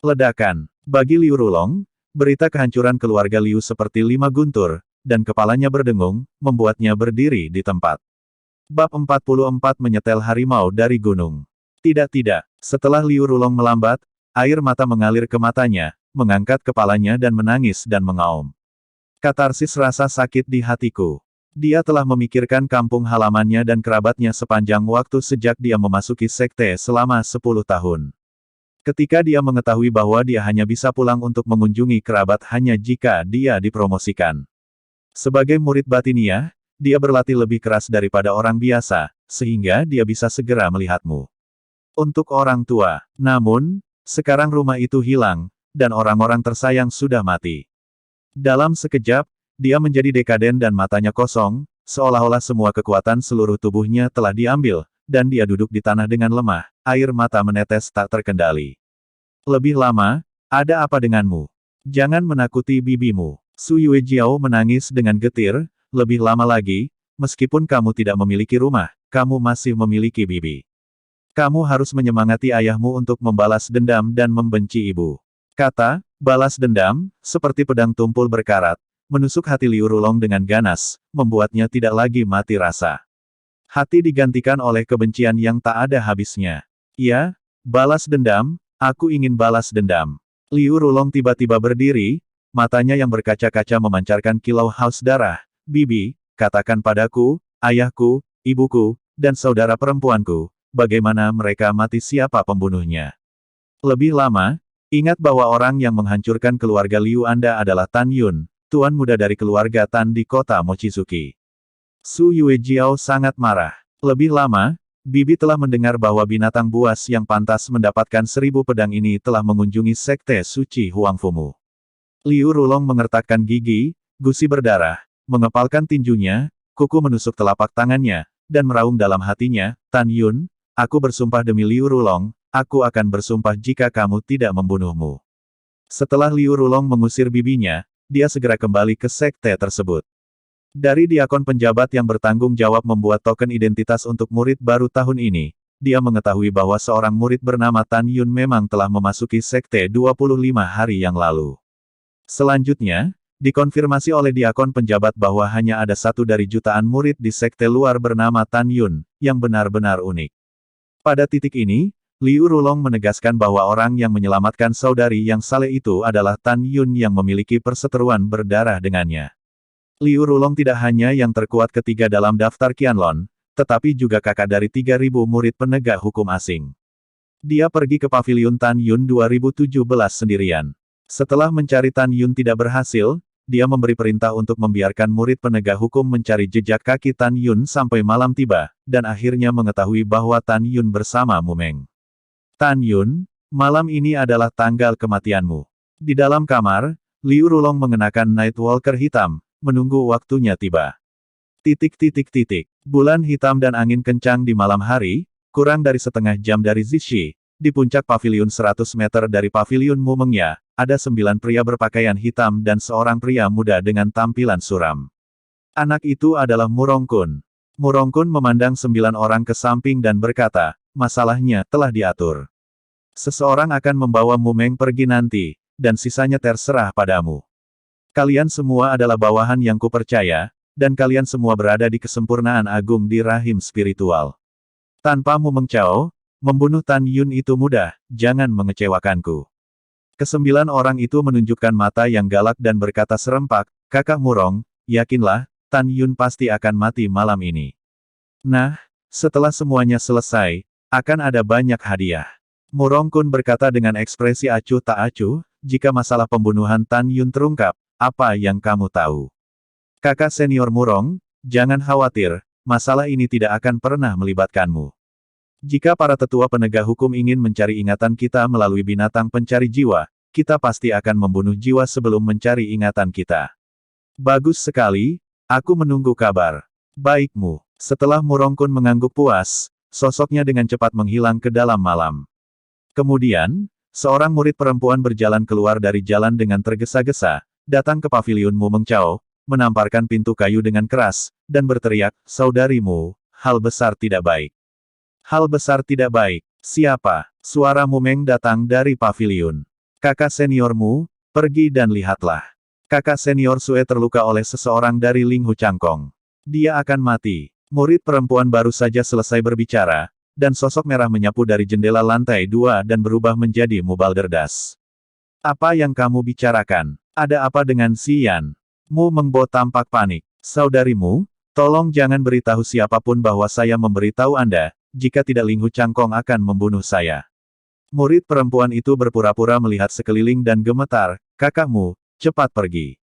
Ledakan. Bagi Liu Rulong, berita kehancuran keluarga Liu seperti 5 guntur, dan kepalanya berdengung, membuatnya berdiri di tempat. Bab 44 menyetel harimau dari gunung. Tidak, setelah Liu Rulong melambat, air mata mengalir ke matanya, mengangkat kepalanya dan menangis dan mengaum. Katarsis rasa sakit di hatiku. Dia telah memikirkan kampung halamannya dan kerabatnya sepanjang waktu sejak dia memasuki sekte selama 10 tahun. Ketika dia mengetahui bahwa dia hanya bisa pulang untuk mengunjungi kerabat hanya jika dia dipromosikan. Sebagai murid batiniah, dia berlatih lebih keras daripada orang biasa, sehingga dia bisa segera melihatmu. Untuk orang tua, namun, sekarang rumah itu hilang, dan orang-orang tersayang sudah mati. Dalam sekejap, dia menjadi dekaden dan matanya kosong, seolah-olah semua kekuatan seluruh tubuhnya telah diambil, dan dia duduk di tanah dengan lemah, air mata menetes tak terkendali. Lebih lama, ada apa denganmu? Jangan menakuti bibimu. Su Yuejiao menangis dengan getir, lebih lama lagi, meskipun kamu tidak memiliki rumah, kamu masih memiliki bibi. Kamu harus menyemangati ayahmu untuk membalas dendam dan membenci ibu. Kata, balas dendam, seperti pedang tumpul berkarat, menusuk hati Liu Rulong dengan ganas, membuatnya tidak lagi mati rasa. Hati digantikan oleh kebencian yang tak ada habisnya. Ya, balas dendam, aku ingin balas dendam. Liu Rulong tiba-tiba berdiri, matanya yang berkaca-kaca memancarkan kilau haus darah. Bibi, katakan padaku, ayahku, ibuku, dan saudara perempuanku, bagaimana mereka mati, siapa pembunuhnya. Lebih lama, ingat bahwa orang yang menghancurkan keluarga Liu Anda adalah Tan Yun, tuan muda dari keluarga Tan di kota Mochizuki. Su Yuejiao sangat marah. Lebih lama, Bibi telah mendengar bahwa binatang buas yang pantas mendapatkan 1000 pedang ini telah mengunjungi sekte suci Huangfumu. Liu Rulong mengertakkan gigi, gusi berdarah, mengepalkan tinjunya, kuku menusuk telapak tangannya, dan meraung dalam hatinya, Tan Yun, aku bersumpah demi Liu Rulong, aku akan bersumpah jika kamu tidak membunuhmu. Setelah Liu Rulong mengusir bibinya, dia segera kembali ke sekte tersebut. Dari diakon penjabat yang bertanggung jawab membuat token identitas untuk murid baru tahun ini, dia mengetahui bahwa seorang murid bernama Tan Yun memang telah memasuki sekte 25 hari yang lalu. Selanjutnya, Dikonfirmasi oleh diakon penjabat bahwa hanya ada satu dari jutaan murid di sekte luar bernama Tan Yun, yang benar-benar unik. Pada titik ini, Liu Rulong menegaskan bahwa orang yang menyelamatkan saudari yang saleh itu adalah Tan Yun yang memiliki perseteruan berdarah dengannya. Liu Rulong tidak hanya yang terkuat ketiga dalam daftar Qianlong, tetapi juga kakak dari 3.000 murid penegak hukum asing. Dia pergi ke paviliun Tan Yun 2017 sendirian. Setelah mencari Tan Yun tidak berhasil, dia memberi perintah untuk membiarkan murid penegak hukum mencari jejak kaki Tan Yun sampai malam tiba, dan akhirnya mengetahui bahwa Tan Yun bersama Mu Meng. Tan Yun, malam ini adalah tanggal kematianmu. Di dalam kamar, Liu Rulong mengenakan Nightwalker hitam, menunggu waktunya tiba. Bulan hitam dan angin kencang di malam hari, kurang dari setengah jam dari Zishi, di puncak paviliun 100 meter dari paviliun Mu Mengya, ada 9 pria berpakaian hitam dan seorang pria muda dengan tampilan suram. Anak itu adalah Murongkun. Murongkun memandang 9 orang ke samping dan berkata, masalahnya telah diatur. Seseorang akan membawa Mu Meng pergi nanti, dan sisanya terserah padamu. Kalian semua adalah bawahan yang kupercaya, dan kalian semua berada di kesempurnaan agung di rahim spiritual. Tanpa Mu Meng Chao, membunuh Tan Yun itu mudah, jangan mengecewakanku. Kesembilan orang itu menunjukkan mata yang galak dan berkata serempak, Kakak Murong, yakinlah, Tan Yun pasti akan mati malam ini. Nah, setelah semuanya selesai, akan ada banyak hadiah. Murong Kun berkata dengan ekspresi acuh tak acuh, jika masalah pembunuhan Tan Yun terungkap, apa yang kamu tahu? Kakak senior Murong, jangan khawatir, masalah ini tidak akan pernah melibatkanmu. Jika para tetua penegak hukum ingin mencari ingatan kita melalui binatang pencari jiwa, kita pasti akan membunuh jiwa sebelum mencari ingatan kita. Bagus sekali, aku menunggu kabar baikmu. Setelah Murongkun mengangguk puas, sosoknya dengan cepat menghilang ke dalam malam. Kemudian, seorang murid perempuan berjalan keluar dari jalan dengan tergesa-gesa, datang ke paviliun Mu Meng Chao, menamparkan pintu kayu dengan keras, dan berteriak, saudarimu, hal besar tidak baik. Hal besar tidak baik. Siapa? Suara Mu Meng datang dari paviliun. Kakak seniormu, pergi dan lihatlah. Kakak senior Sue terluka oleh seseorang dari Ling Hu Changkong. Dia akan mati. Murid perempuan baru saja selesai berbicara, dan sosok merah menyapu dari jendela lantai 2 dan berubah menjadi Mubalderdas. Apa yang kamu bicarakan? Ada apa dengan Si Yan? Mu Mengbo tampak panik. Saudarimu, tolong jangan beritahu siapapun bahwa saya memberitahu Anda, jika tidak Ling Hu Changkong akan membunuh saya. Murid perempuan itu berpura-pura melihat sekeliling dan gemetar, kakakmu, cepat pergi.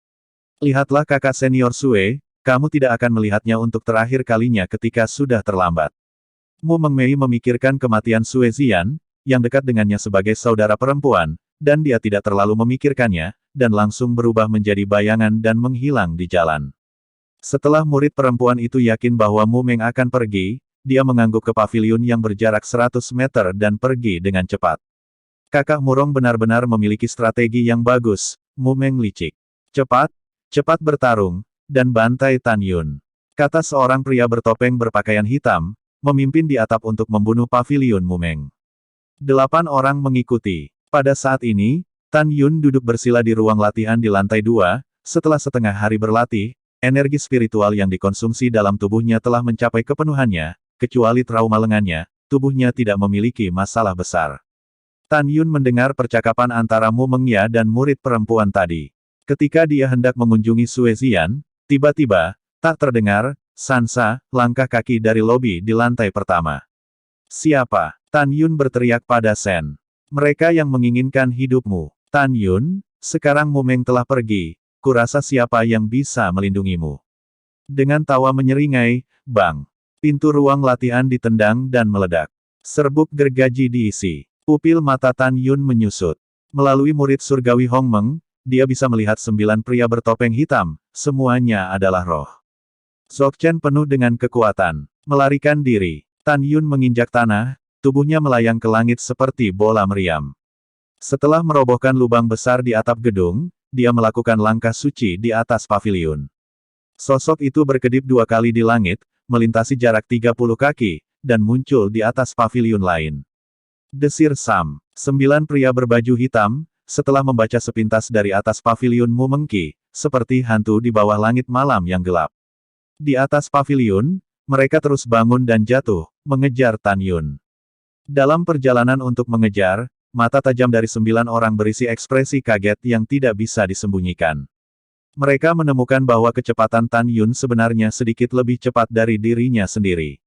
Lihatlah kakak senior Sue, kamu tidak akan melihatnya untuk terakhir kalinya ketika sudah terlambat. Mu Mengmei memikirkan kematian Sue Ziyan, yang dekat dengannya sebagai saudara perempuan, dan dia tidak terlalu memikirkannya, dan langsung berubah menjadi bayangan dan menghilang di jalan. Setelah murid perempuan itu yakin bahwa Mu Meng akan pergi, dia mengangguk ke paviliun yang berjarak 100 meter dan pergi dengan cepat. Kakak Murong benar-benar memiliki strategi yang bagus, Mu Meng licik. Cepat, cepat bertarung, dan bantai Tan Yun. Kata seorang pria bertopeng berpakaian hitam, memimpin di atap untuk membunuh paviliun Mu Meng. 8 orang mengikuti. Pada saat ini, Tan Yun duduk bersila di ruang latihan di lantai 2, setelah setengah hari berlatih, energi spiritual yang dikonsumsi dalam tubuhnya telah mencapai kepenuhannya, kecuali trauma lengannya, tubuhnya tidak memiliki masalah besar. Tan Yun mendengar percakapan antara Mu Mengya dan murid perempuan tadi. Ketika dia hendak mengunjungi Sue Ziyan, tiba-tiba, tak terdengar, Sansa, langkah kaki dari lobi di lantai pertama. Siapa? Tan Yun berteriak pada Sen. Mereka yang menginginkan hidupmu. Tan Yun, sekarang Mu Meng telah pergi, kurasa siapa yang bisa melindungimu. Dengan tawa menyeringai, bang. Pintu ruang latihan ditendang dan meledak. Serbuk gergaji diisi. Pupil mata Tan Yun menyusut. Melalui murid surgawi Hong Meng, dia bisa melihat 9 pria bertopeng hitam, semuanya adalah roh. Dzogchen penuh dengan kekuatan. Melarikan diri. Tan Yun menginjak tanah, tubuhnya melayang ke langit seperti bola meriam. Setelah merobohkan lubang besar di atap gedung, dia melakukan langkah suci di atas paviliun. Sosok itu berkedip 2 kali di langit, melintasi jarak 30 kaki, dan muncul di atas paviliun lain. Desir Sam. 9 pria berbaju hitam, setelah membaca sepintas dari atas paviliun Mu Mengki, seperti hantu di bawah langit malam yang gelap. Di atas paviliun, mereka terus bangun dan jatuh, mengejar Tan Yun. Dalam perjalanan untuk mengejar, mata tajam dari 9 orang berisi ekspresi kaget yang tidak bisa disembunyikan. Mereka menemukan bahwa kecepatan Tan Yun sebenarnya sedikit lebih cepat dari dirinya sendiri.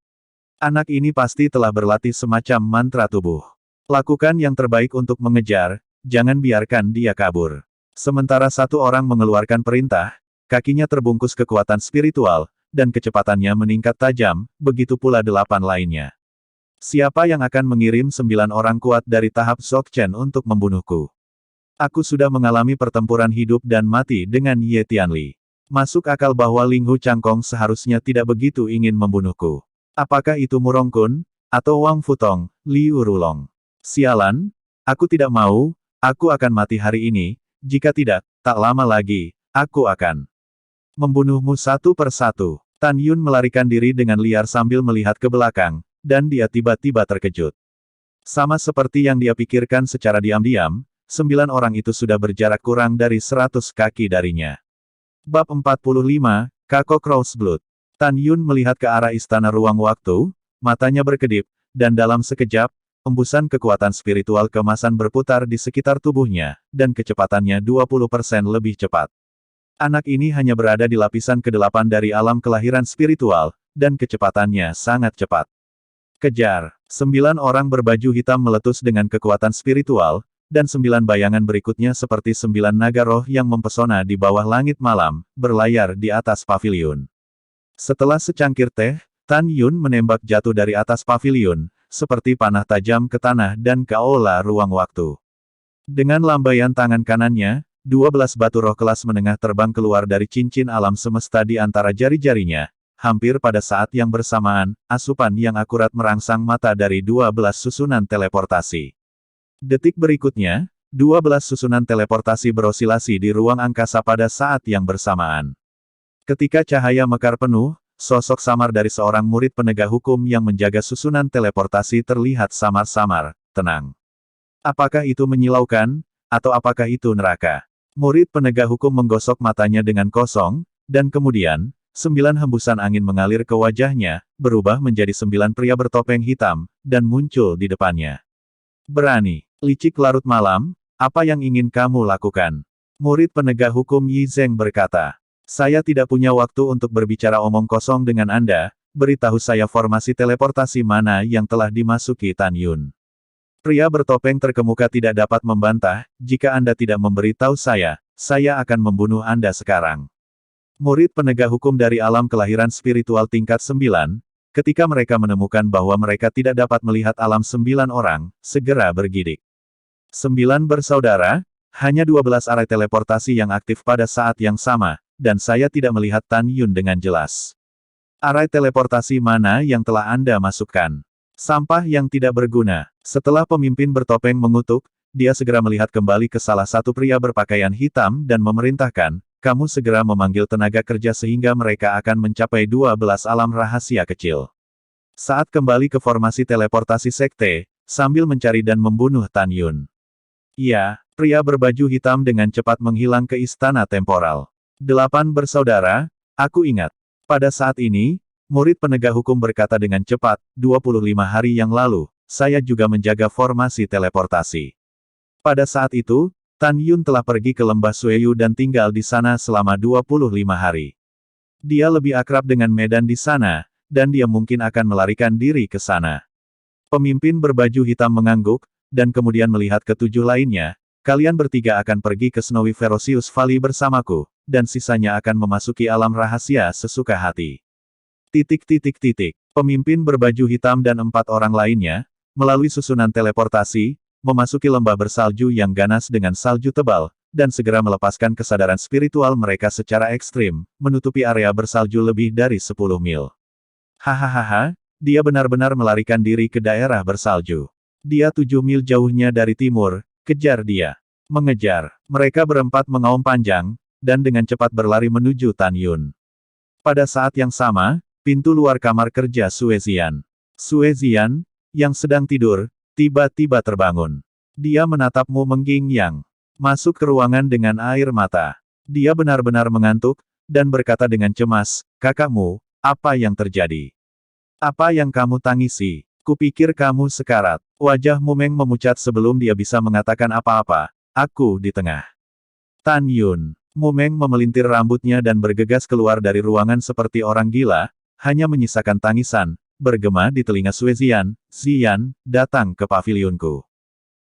Anak ini pasti telah berlatih semacam mantra tubuh. Lakukan yang terbaik untuk mengejar, jangan biarkan dia kabur. Sementara satu orang mengeluarkan perintah, kakinya terbungkus kekuatan spiritual, dan kecepatannya meningkat tajam, begitu pula 8 lainnya. Siapa yang akan mengirim 9 orang kuat dari tahap Dzogchen untuk membunuhku? Aku sudah mengalami pertempuran hidup dan mati dengan Ye Tianli. Masuk akal bahwa Ling Hu Changkong seharusnya tidak begitu ingin membunuhku. Apakah itu Murong Kun, atau Wang Futong, Liu Rulong? Sialan, aku tidak mau, aku akan mati hari ini, jika tidak, tak lama lagi, aku akan membunuhmu satu persatu. Tan Yun melarikan diri dengan liar sambil melihat ke belakang, dan dia tiba-tiba terkejut. Sama seperti yang dia pikirkan secara diam-diam, 9 orang itu sudah berjarak kurang dari 100 kaki darinya. Bab 45, Kako Crossblood. Tan Yun melihat ke arah istana ruang waktu, matanya berkedip, dan dalam sekejap, embusan kekuatan spiritual keemasan berputar di sekitar tubuhnya, dan kecepatannya 20% lebih cepat. Anak ini hanya berada di lapisan ke-8 dari alam kelahiran spiritual, dan kecepatannya sangat cepat. Kejar! 9 orang berbaju hitam meletus dengan kekuatan spiritual, dan 9 bayangan berikutnya seperti 9 naga roh yang mempesona di bawah langit malam, berlayar di atas paviliun. Setelah secangkir teh, Tan Yun menembak jatuh dari atas paviliun, seperti panah tajam ke tanah dan ke aula ruang waktu. Dengan lambaian tangan kanannya, 12 batu roh kelas menengah terbang keluar dari cincin alam semesta di antara jari-jarinya. Hampir pada saat yang bersamaan, asupan yang akurat merangsang mata dari 12 susunan teleportasi. Detik berikutnya, 12 susunan teleportasi berosilasi di ruang angkasa pada saat yang bersamaan. Ketika cahaya mekar penuh, sosok samar dari seorang murid penegak hukum yang menjaga susunan teleportasi terlihat samar-samar, tenang. Apakah itu menyilaukan, atau apakah itu neraka? Murid penegak hukum menggosok matanya dengan kosong, dan kemudian, 9 hembusan angin mengalir ke wajahnya, berubah menjadi 9 pria bertopeng hitam, dan muncul di depannya. Berani, licik larut malam, apa yang ingin kamu lakukan? Murid penegak hukum Yi Zeng berkata. Saya tidak punya waktu untuk berbicara omong kosong dengan Anda, beritahu saya formasi teleportasi mana yang telah dimasuki Tan Yun. Pria bertopeng terkemuka tidak dapat membantah, jika Anda tidak memberitahu saya akan membunuh Anda sekarang. Murid penegak hukum dari alam kelahiran spiritual tingkat 9, ketika mereka menemukan bahwa mereka tidak dapat melihat alam 9 orang, segera bergidik. 9 bersaudara, hanya 12 arai teleportasi yang aktif pada saat yang sama, dan saya tidak melihat Tan Yun dengan jelas. Arai teleportasi mana yang telah Anda masukkan? Sampah yang tidak berguna. Setelah pemimpin bertopeng mengutuk, dia segera melihat kembali ke salah satu pria berpakaian hitam dan memerintahkan, kamu segera memanggil tenaga kerja sehingga mereka akan mencapai 12 alam rahasia kecil. Saat kembali ke formasi teleportasi sekte, sambil mencari dan membunuh Tan Yun. Iya, pria berbaju hitam dengan cepat menghilang ke istana temporal. 8 bersaudara, aku ingat. Pada saat ini, murid penegak hukum berkata dengan cepat, 25 hari yang lalu, saya juga menjaga formasi teleportasi. Pada saat itu, Tan Yun telah pergi ke lembah Sueyu dan tinggal di sana selama 25 hari. Dia lebih akrab dengan medan di sana, dan dia mungkin akan melarikan diri ke sana. Pemimpin berbaju hitam mengangguk, dan kemudian melihat ke-7 lainnya, kalian bertiga akan pergi ke Snowy Ferocious Valley bersamaku, dan sisanya akan memasuki alam rahasia sesuka hati. Pemimpin berbaju hitam dan 4 orang lainnya, melalui susunan teleportasi, memasuki lembah bersalju yang ganas dengan salju tebal, dan segera melepaskan kesadaran spiritual mereka secara ekstrim, menutupi area bersalju lebih dari 10 mil. Hahaha, dia benar-benar melarikan diri ke daerah bersalju. Dia 7 mil jauhnya dari timur, kejar dia. Mengejar, mereka berempat mengaum panjang, dan dengan cepat berlari menuju Tan Yun. Pada saat yang sama, pintu luar kamar kerja Sue Zian, yang sedang tidur, tiba-tiba terbangun. Dia menatap Mu Mengging yang masuk ke ruangan dengan air mata. Dia benar-benar mengantuk, dan berkata dengan cemas, "Kakakmu, apa yang terjadi? Apa yang kamu tangisi? Kupikir kamu sekarat." Wajah Mumeng memucat sebelum dia bisa mengatakan apa-apa. "Aku di tengah." Tan Yun. Mumeng memelintir rambutnya dan bergegas keluar dari ruangan seperti orang gila, hanya menyisakan tangisan, bergema di telinga Suezian, "Ziyan, datang ke pavilionku."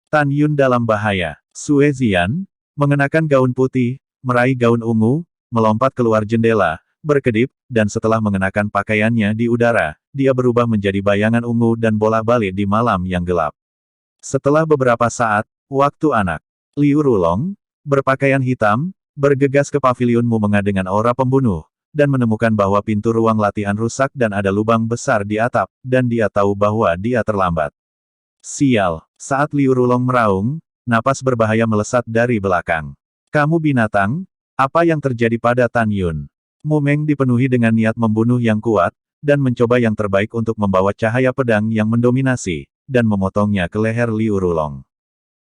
Tan Yun dalam bahaya. Suezian, mengenakan gaun putih, meraih gaun ungu, melompat keluar jendela, berkedip, dan setelah mengenakan pakaiannya di udara, dia berubah menjadi bayangan ungu dan bolak-balik di malam yang gelap. Setelah beberapa saat, waktu anak Liu Rulong, berpakaian hitam, bergegas ke pavilion Mumenga dengan aura pembunuh, dan menemukan bahwa pintu ruang latihan rusak dan ada lubang besar di atap, dan dia tahu bahwa dia terlambat. Sial, saat Liu Rulong meraung, napas berbahaya melesat dari belakang. "Kamu binatang? Apa yang terjadi pada Tan Yun?" Mumeng dipenuhi dengan niat membunuh yang kuat, dan mencoba yang terbaik untuk membawa cahaya pedang yang mendominasi, dan memotongnya ke leher Liu Rulong.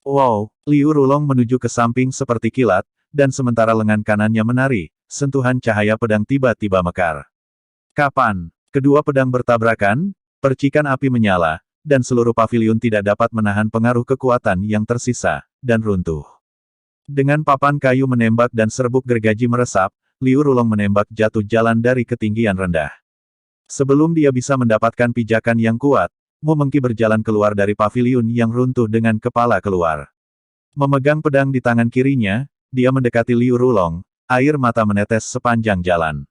Wow, Liu Rulong menuju ke samping seperti kilat, dan sementara lengan kanannya menari, sentuhan cahaya pedang tiba-tiba mekar. Kapan kedua pedang bertabrakan, percikan api menyala, dan seluruh pavilion tidak dapat menahan pengaruh kekuatan yang tersisa, dan runtuh. Dengan papan kayu menembak dan serbuk gergaji meresap, Liu Rulong menembak jatuh jalan dari ketinggian rendah. Sebelum dia bisa mendapatkan pijakan yang kuat, Mu Mengki berjalan keluar dari pavilion yang runtuh dengan kepala keluar. Memegang pedang di tangan kirinya, dia mendekati Liu Rulong, air mata menetes sepanjang jalan.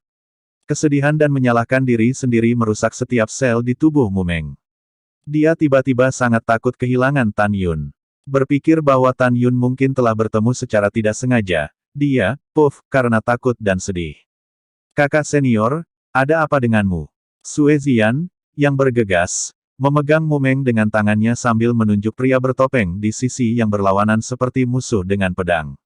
Kesedihan dan menyalahkan diri sendiri merusak setiap sel di tubuh Mumeng. Dia tiba-tiba sangat takut kehilangan Tan Yun. Berpikir bahwa Tan Yun mungkin telah bertemu secara tidak sengaja, dia, puff, karena takut dan sedih. "Kakak senior, ada apa denganmu?" Suezian, yang bergegas, memegang Mumeng dengan tangannya sambil menunjuk pria bertopeng di sisi yang berlawanan seperti musuh dengan pedang.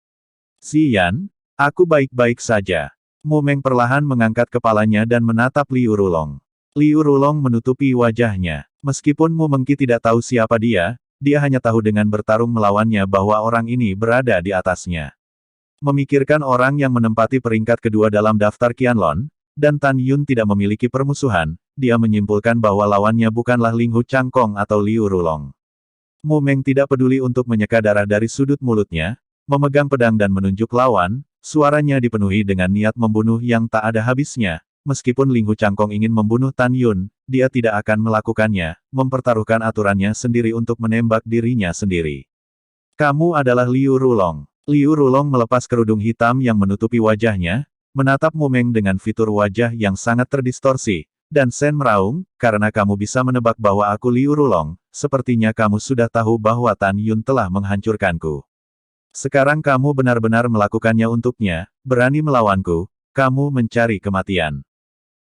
"Ziyan, aku baik-baik saja." Mumeng perlahan mengangkat kepalanya dan menatap Liu Rulong. Liu Rulong menutupi wajahnya. Meskipun Mu Mengki tidak tahu siapa dia hanya tahu dengan bertarung melawannya bahwa orang ini berada di atasnya. Memikirkan orang yang menempati peringkat kedua dalam daftar Qianlong, dan Tan Yun tidak memiliki permusuhan, dia menyimpulkan bahwa lawannya bukanlah Ling Hu Changkong atau Liu Rulong. Mumeng tidak peduli untuk menyeka darah dari sudut mulutnya, memegang pedang dan menunjuk lawan, suaranya dipenuhi dengan niat membunuh yang tak ada habisnya. Meskipun Ling Hu Changkong ingin membunuh Tan Yun, dia tidak akan melakukannya, mempertaruhkan aturannya sendiri untuk menembak dirinya sendiri. "Kamu adalah Liu Rulong." Liu Rulong melepas kerudung hitam yang menutupi wajahnya, menatap Mumeng dengan fitur wajah yang sangat terdistorsi, dan Sen meraung, "Karena kamu bisa menebak bahwa aku Liu Rulong, sepertinya kamu sudah tahu bahwa Tan Yun telah menghancurkanku. Sekarang kamu benar-benar melakukannya untuknya, berani melawanku, kamu mencari kematian."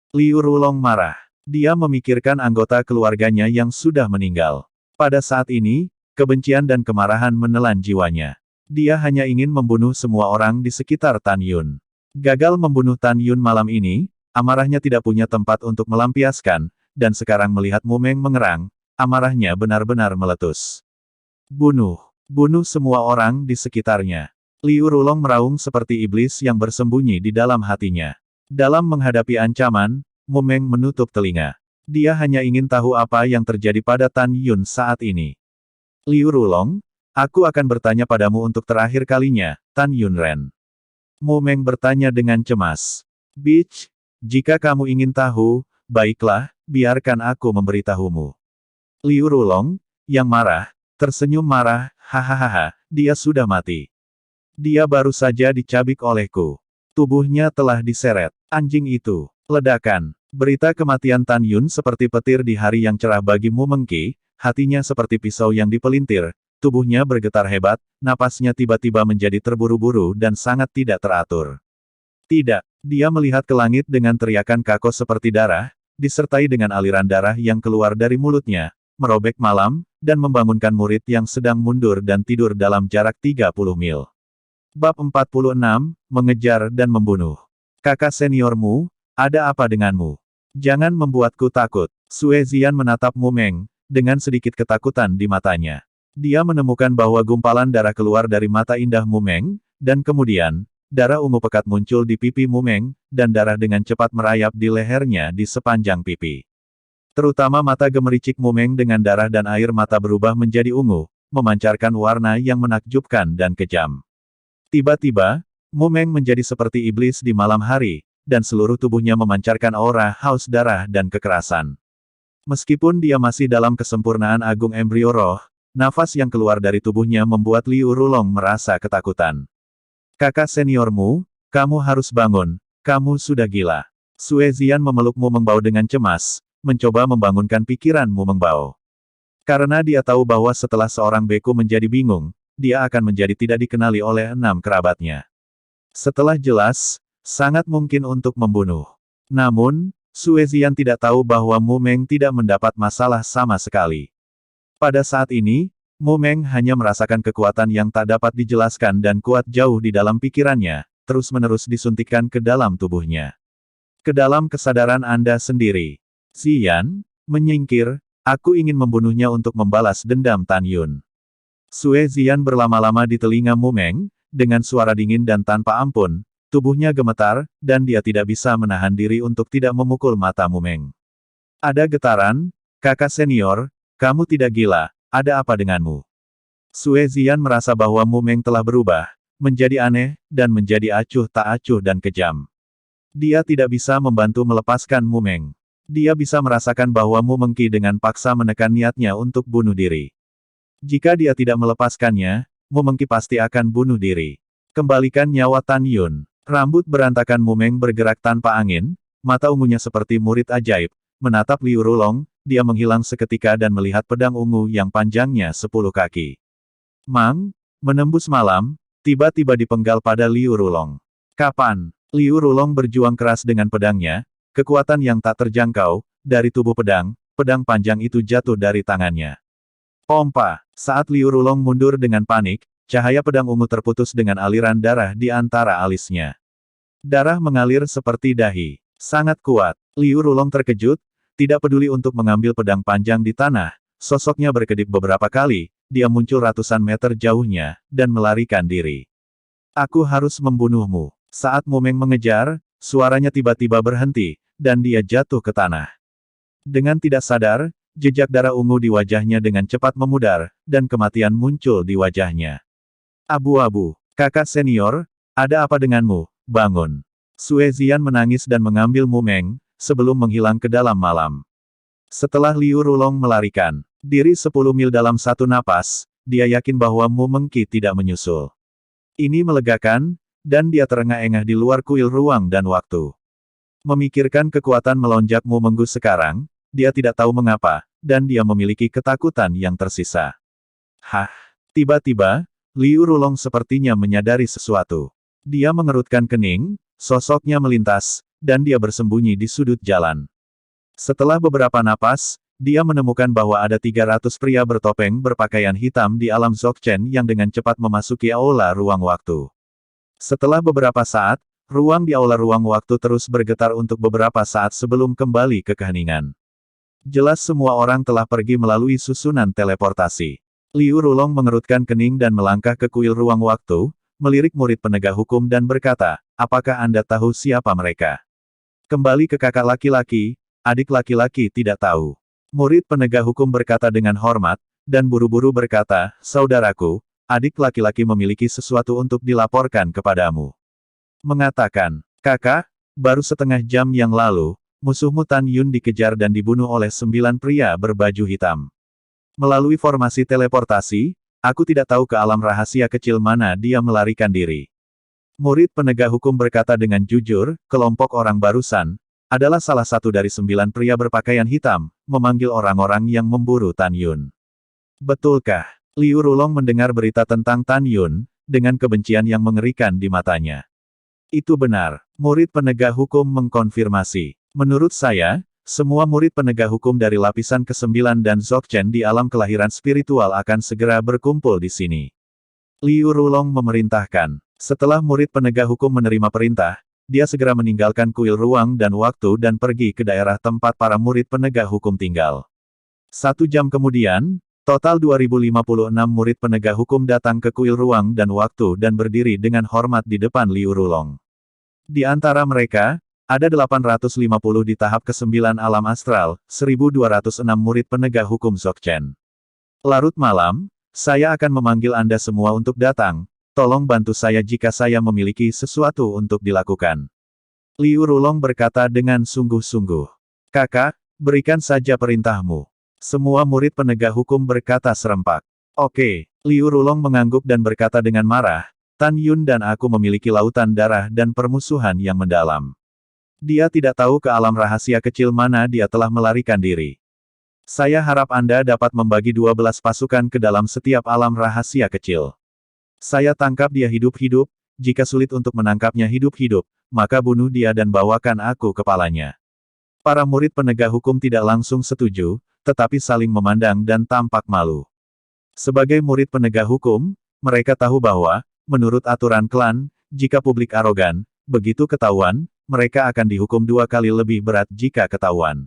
Liu Rulong marah. Dia memikirkan anggota keluarganya yang sudah meninggal. Pada saat ini, kebencian dan kemarahan menelan jiwanya. Dia hanya ingin membunuh semua orang di sekitar Tan Yun. Gagal membunuh Tan Yun malam ini, amarahnya tidak punya tempat untuk melampiaskan, dan sekarang melihat Mumeng mengerang, amarahnya benar-benar meletus. "Bunuh! Bunuh semua orang di sekitarnya." Liu Rulong meraung seperti iblis yang bersembunyi di dalam hatinya. Dalam menghadapi ancaman, Mumeng menutup telinga. Dia hanya ingin tahu apa yang terjadi pada Tan Yun saat ini. "Liu Rulong, aku akan bertanya padamu untuk terakhir kalinya, Tan Yun Ren." Mumeng bertanya dengan cemas. "Bitch, jika kamu ingin tahu, baiklah, biarkan aku memberitahumu." Liu Rulong, yang marah, tersenyum marah, "Hahaha, dia sudah mati. Dia baru saja dicabik olehku. Tubuhnya telah diseret. Anjing itu." Ledakan. Berita kematian Tan Yun seperti petir di hari yang cerah bagi Mu Mengki, hatinya seperti pisau yang dipelintir, tubuhnya bergetar hebat, napasnya tiba-tiba menjadi terburu-buru dan sangat tidak teratur. Tidak, dia melihat ke langit dengan teriakan kakos seperti darah, disertai dengan aliran darah yang keluar dari mulutnya, merobek malam, dan membangunkan murid yang sedang mundur dan tidur dalam jarak 30 mil. Bab 46, Mengejar dan Membunuh. "Kakak seniormu, ada apa denganmu? Jangan membuatku takut." Suezian menatap Mumeng, dengan sedikit ketakutan di matanya. Dia menemukan bahwa gumpalan darah keluar dari mata indah Mumeng, dan kemudian, darah ungu pekat muncul di pipi Mumeng, dan darah dengan cepat merayap di lehernya di sepanjang pipi. Terutama mata gemericik Mumeng dengan darah dan air mata berubah menjadi ungu, memancarkan warna yang menakjubkan dan kejam. Tiba-tiba, Mumeng menjadi seperti iblis di malam hari, dan seluruh tubuhnya memancarkan aura haus darah dan kekerasan. Meskipun dia masih dalam kesempurnaan agung embrio roh, nafas yang keluar dari tubuhnya membuat Liu Rulong merasa ketakutan. Kakak seniormu, kamu harus bangun, kamu sudah gila. Sue Zian memeluk Mu Mengbao dengan cemas, mencoba membangunkan pikiran Mu Mengbao. Karena dia tahu bahwa setelah seorang beku menjadi bingung, dia akan menjadi tidak dikenali oleh 6 kerabatnya. Setelah jelas, sangat mungkin untuk membunuh. Namun, Sue Zian tidak tahu bahwa Mu Meng tidak mendapat masalah sama sekali. Pada saat ini, Mu Meng hanya merasakan kekuatan yang tak dapat dijelaskan dan kuat jauh di dalam pikirannya, terus-menerus disuntikkan ke dalam tubuhnya. Ke dalam kesadaran Anda sendiri. Zian, menyingkir, aku ingin membunuhnya untuk membalas dendam Tan Yun. Sue Zian berlama-lama di telinga Mu Meng, dengan suara dingin dan tanpa ampun, tubuhnya gemetar, dan dia tidak bisa menahan diri untuk tidak memukul mata Mu Meng. Ada getaran, kakak senior, kamu tidak gila, ada apa denganmu? Sue Zian merasa bahwa Mu Meng telah berubah, menjadi aneh, dan menjadi acuh tak acuh dan kejam. Dia tidak bisa membantu melepaskan Mu Meng. Dia bisa merasakan bahwa Mu Mengki dengan paksa menekan niatnya untuk bunuh diri. Jika dia tidak melepaskannya, Mu Mengki pasti akan bunuh diri. Kembalikan nyawa Tan Yun. Rambut berantakan Mu Meng bergerak tanpa angin, mata ungunya seperti murid ajaib, menatap Liu Rulong. Dia menghilang seketika dan melihat pedang ungu yang panjangnya 10 kaki. Mang, menembus malam, tiba-tiba dipenggal pada Liu Rulong. Kapan? Liu Rulong berjuang keras dengan pedangnya, kekuatan yang tak terjangkau, dari tubuh pedang, pedang panjang itu jatuh dari tangannya. Pompa, saat Liu Rulong mundur dengan panik, cahaya pedang ungu terputus dengan aliran darah di antara alisnya. Darah mengalir seperti dahi. Sangat kuat. Liu Rulong terkejut, tidak peduli untuk mengambil pedang panjang di tanah, sosoknya berkedip beberapa kali, dia muncul ratusan meter jauhnya, dan melarikan diri. Aku harus membunuhmu. Saat Mu Meng mengejar, suaranya tiba-tiba berhenti, dan dia jatuh ke tanah. Dengan tidak sadar, jejak darah ungu di wajahnya dengan cepat memudar, dan kematian muncul di wajahnya. Abu-abu, kakak senior, ada apa denganmu? Bangun. Sue Zian menangis dan mengambil Mu Meng, sebelum menghilang ke dalam malam. Setelah Liu Rulong melarikan diri 10 mil dalam satu napas, dia yakin bahwa Mu Mengki tidak menyusul. Ini melegakan, dan dia terengah-engah di luar kuil ruang dan waktu. Memikirkan kekuatan melonjak Mu Menggu sekarang, dia tidak tahu mengapa, dan dia memiliki ketakutan yang tersisa. Hah! Tiba-tiba, Liu Rulong sepertinya menyadari sesuatu. Dia mengerutkan kening, sosoknya melintas, dan dia bersembunyi di sudut jalan. Setelah beberapa napas, dia menemukan bahwa ada 300 pria bertopeng berpakaian hitam di alam Dzogchen yang dengan cepat memasuki aula ruang waktu. Setelah beberapa saat, ruang di aula ruang waktu terus bergetar untuk beberapa saat sebelum kembali ke keheningan. Jelas semua orang telah pergi melalui susunan teleportasi. Liu Rulong mengerutkan kening dan melangkah ke kuil ruang waktu, melirik murid penegak hukum dan berkata, apakah Anda tahu siapa mereka? Kembali ke kakak laki-laki, adik laki-laki tidak tahu. Murid penegak hukum berkata dengan hormat, dan buru-buru berkata, saudaraku, adik laki-laki memiliki sesuatu untuk dilaporkan kepadamu. Mengatakan, kakak, baru setengah jam yang lalu, musuhmu Tan Yun dikejar dan dibunuh oleh 9 pria berbaju hitam. Melalui formasi teleportasi, aku tidak tahu ke alam rahasia kecil mana dia melarikan diri. Murid penegak hukum berkata dengan jujur, kelompok orang barusan, adalah salah satu dari 9 pria berpakaian hitam, memanggil orang-orang yang memburu Tan Yun. Betulkah? Liu Rulong mendengar berita tentang Tan Yun, dengan kebencian yang mengerikan di matanya. Itu benar, murid penegak hukum mengkonfirmasi. Menurut saya, semua murid penegak hukum dari lapisan ke-9 dan Dzogchen di alam kelahiran spiritual akan segera berkumpul di sini. Liu Rulong memerintahkan. Setelah murid penegak hukum menerima perintah, dia segera meninggalkan kuil ruang dan waktu dan pergi ke daerah tempat para murid penegak hukum tinggal. 1 jam kemudian, Total 2056 murid penegak hukum datang ke kuil ruang dan waktu dan berdiri dengan hormat di depan Liu Rulong. Di antara mereka, ada 850 di tahap ke-9 alam astral, 1206 murid penegak hukum Dzogchen. Larut malam, saya akan memanggil Anda semua untuk datang, tolong bantu saya jika saya memiliki sesuatu untuk dilakukan. Liu Rulong berkata dengan sungguh-sungguh. Kakak, berikan saja perintahmu. Semua murid penegak hukum berkata serempak. Oke, Liu Rulong mengangguk dan berkata dengan marah, Tan Yun dan aku memiliki lautan darah dan permusuhan yang mendalam. Dia tidak tahu ke alam rahasia kecil mana dia telah melarikan diri. Saya harap Anda dapat membagi 12 pasukan ke dalam setiap alam rahasia kecil. Saya tangkap dia hidup-hidup, jika sulit untuk menangkapnya hidup-hidup, maka bunuh dia dan bawakan aku kepalanya. Para murid penegak hukum tidak langsung setuju, tetapi saling memandang dan tampak malu. Sebagai murid penegak hukum, mereka tahu bahwa, menurut aturan klan, jika publik arogan, begitu ketahuan, mereka akan dihukum 2 kali lebih berat jika ketahuan.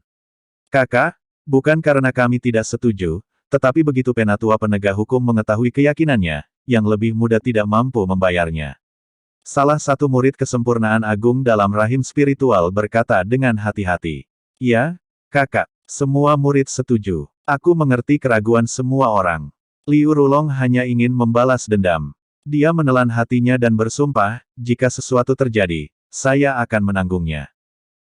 Kakak, bukan karena kami tidak setuju, tetapi begitu penatua penegak hukum mengetahui keyakinannya, yang lebih muda tidak mampu membayarnya. Salah satu murid kesempurnaan agung dalam rahim spiritual berkata dengan hati-hati. Ya, kakak. Semua murid setuju. Aku mengerti keraguan semua orang. Liu Rulong hanya ingin membalas dendam. Dia menelan hatinya dan bersumpah, jika sesuatu terjadi, saya akan menanggungnya.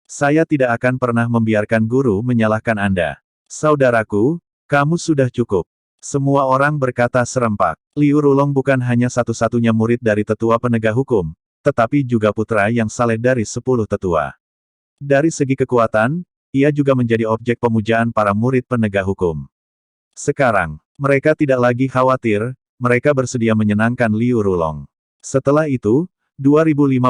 Saya tidak akan pernah membiarkan guru menyalahkan Anda. Saudaraku, kamu sudah cukup. Semua orang berkata serempak. Liu Rulong bukan hanya satu-satunya murid dari tetua penegak hukum, tetapi juga putra yang saleh dari 10 tetua. Dari segi kekuatan, ia juga menjadi objek pemujaan para murid penegak hukum. Sekarang, mereka tidak lagi khawatir, mereka bersedia menyenangkan Liu Rulong. Setelah itu, 2056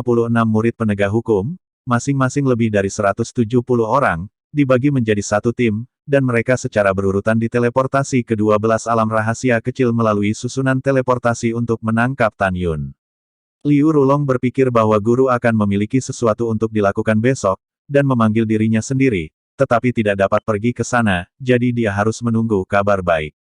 murid penegak hukum, masing-masing lebih dari 170 orang, dibagi menjadi satu tim, dan mereka secara berurutan diteleportasi ke 12 alam rahasia kecil melalui susunan teleportasi untuk menangkap Tan Yun. Liu Rulong berpikir bahwa guru akan memiliki sesuatu untuk dilakukan besok, dan memanggil dirinya sendiri, tetapi tidak dapat pergi ke sana, jadi dia harus menunggu kabar baik.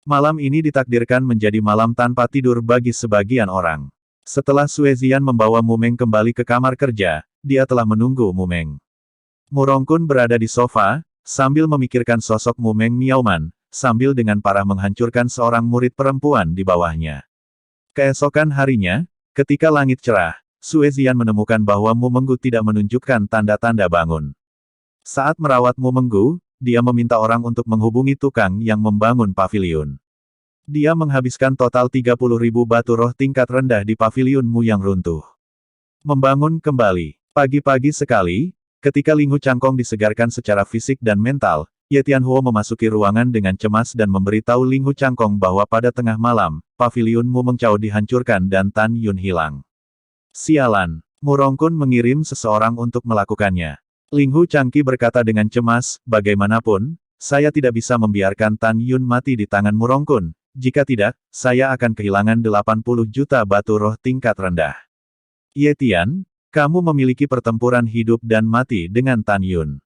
Malam ini ditakdirkan menjadi malam tanpa tidur bagi sebagian orang. Setelah Suezian membawa Mumeng kembali ke kamar kerja, dia telah menunggu Mumeng. Murongkun berada di sofa, sambil memikirkan sosok Mumeng Miaoman, sambil dengan parah menghancurkan seorang murid perempuan di bawahnya. Keesokan harinya, ketika langit cerah, Suezian menemukan bahwa Mu Menggu tidak menunjukkan tanda-tanda bangun. Saat merawat Mu Menggu, dia meminta orang untuk menghubungi tukang yang membangun paviliun. Dia menghabiskan total 30.000 batu roh tingkat rendah di paviliun Mu yang runtuh. Membangun kembali. Pagi-pagi sekali, ketika Ling Hu Changkong disegarkan secara fisik dan mental, Ye Tianhuo memasuki ruangan dengan cemas dan memberitahu Ling Hu Changkong bahwa pada tengah malam, paviliun Mu Mengchao dihancurkan dan Tan Yun hilang. Sialan, Murongkun mengirim seseorang untuk melakukannya. Ling Hu Changqi berkata dengan cemas, bagaimanapun, saya tidak bisa membiarkan Tan Yun mati di tangan Murongkun, jika tidak, saya akan kehilangan 80 juta batu roh tingkat rendah. Ye Tian, kamu memiliki pertempuran hidup dan mati dengan Tan Yun.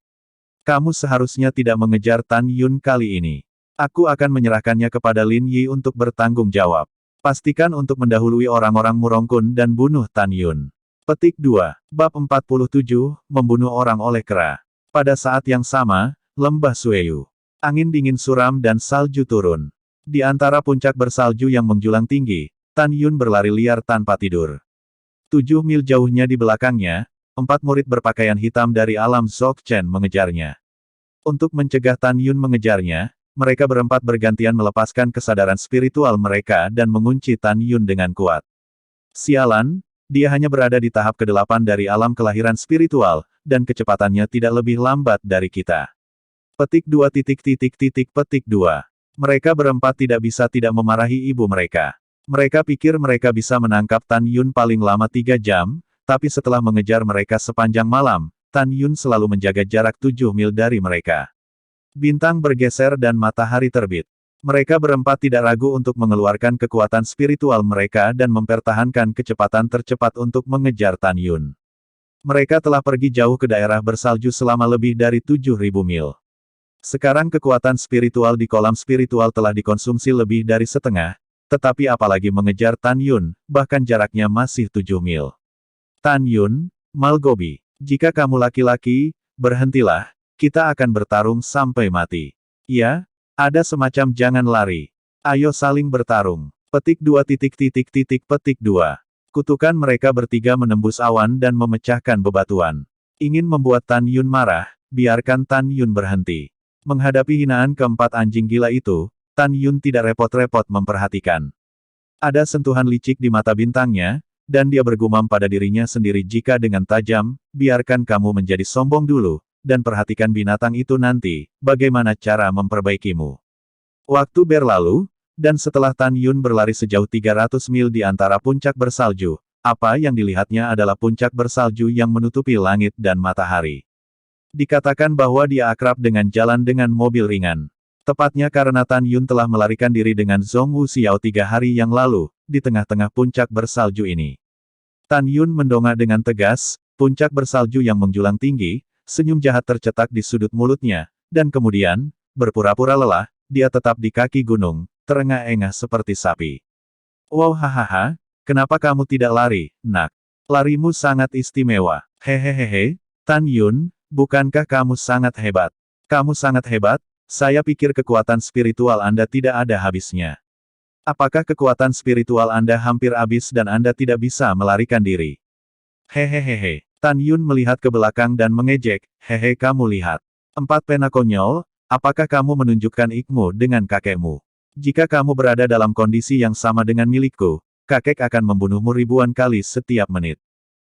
Kamu seharusnya tidak mengejar Tan Yun kali ini. Aku akan menyerahkannya kepada Lin Yi untuk bertanggung jawab. Pastikan untuk mendahului orang-orang Murongkun dan bunuh Tan Yun. Petik 2. Bab 47, Membunuh Orang oleh Kera. Pada saat yang sama, Lembah Sueyu. Angin dingin suram dan salju turun. Di antara puncak bersalju yang menjulang tinggi, Tan Yun berlari liar tanpa tidur. 7 mil jauhnya di belakangnya, 4 murid berpakaian hitam dari alam Dzogchen mengejarnya. Untuk mencegah Tan Yun mengejarnya, mereka berempat bergantian melepaskan kesadaran spiritual mereka dan mengunci Tan Yun dengan kuat. Sialan, dia hanya berada di tahap ke-8 dari alam kelahiran spiritual, dan kecepatannya tidak lebih lambat dari kita. Petik 2. Petik 2. Mereka berempat tidak bisa tidak memarahi ibu mereka. Mereka pikir mereka bisa menangkap Tan Yun paling lama 3 jam, tapi setelah mengejar mereka sepanjang malam, Tan Yun selalu menjaga jarak 7 mil dari mereka. Bintang bergeser dan matahari terbit. Mereka berempat tidak ragu untuk mengeluarkan kekuatan spiritual mereka dan mempertahankan kecepatan tercepat untuk mengejar Tan Yun. Mereka telah pergi jauh ke daerah bersalju selama lebih dari 7.000 mil. Sekarang kekuatan spiritual di kolam spiritual telah dikonsumsi lebih dari setengah, tetapi apalagi mengejar Tan Yun, bahkan jaraknya masih 7 mil. Tan Yun, Malgobi, jika kamu laki-laki, berhentilah, kita akan bertarung sampai mati. Ya, ada semacam jangan lari. Ayo saling bertarung. Petik 2. Kutukan mereka bertiga menembus awan dan memecahkan bebatuan. Ingin membuat Tan Yun marah, biarkan Tan Yun berhenti. Menghadapi hinaan keempat anjing gila itu, Tan Yun tidak repot-repot memperhatikan. Ada sentuhan licik di mata bintangnya, dan dia bergumam pada dirinya sendiri jika dengan tajam, biarkan kamu menjadi sombong dulu, dan perhatikan binatang itu nanti, bagaimana cara memperbaikimu. Waktu berlalu, dan setelah Tan Yun berlari sejauh 300 mil di antara puncak bersalju, apa yang dilihatnya adalah puncak bersalju yang menutupi langit dan matahari. Dikatakan bahwa dia akrab dengan jalan dengan mobil ringan. Tepatnya karena Tan Yun telah melarikan diri dengan Zhong Wu Xiao 3 hari yang lalu, di tengah-tengah puncak bersalju ini. Tan Yun mendongak dengan tegas, puncak bersalju yang menjulang tinggi, senyum jahat tercetak di sudut mulutnya, dan kemudian, berpura-pura lelah, dia tetap di kaki gunung, terengah-engah seperti sapi. Wow hahaha, kenapa kamu tidak lari, nak? Larimu sangat istimewa. Hehehehe, Tan Yun, bukankah kamu sangat hebat? Kamu sangat hebat, saya pikir kekuatan spiritual Anda tidak ada habisnya. Apakah kekuatan spiritual Anda hampir habis dan Anda tidak bisa melarikan diri? Hehehehe. Tan Yun melihat ke belakang dan mengejek, hehe kamu lihat. 4 pena konyol, apakah kamu menunjukkan ikmu dengan kakekmu? Jika kamu berada dalam kondisi yang sama dengan milikku, kakek akan membunuhmu ribuan kali setiap menit.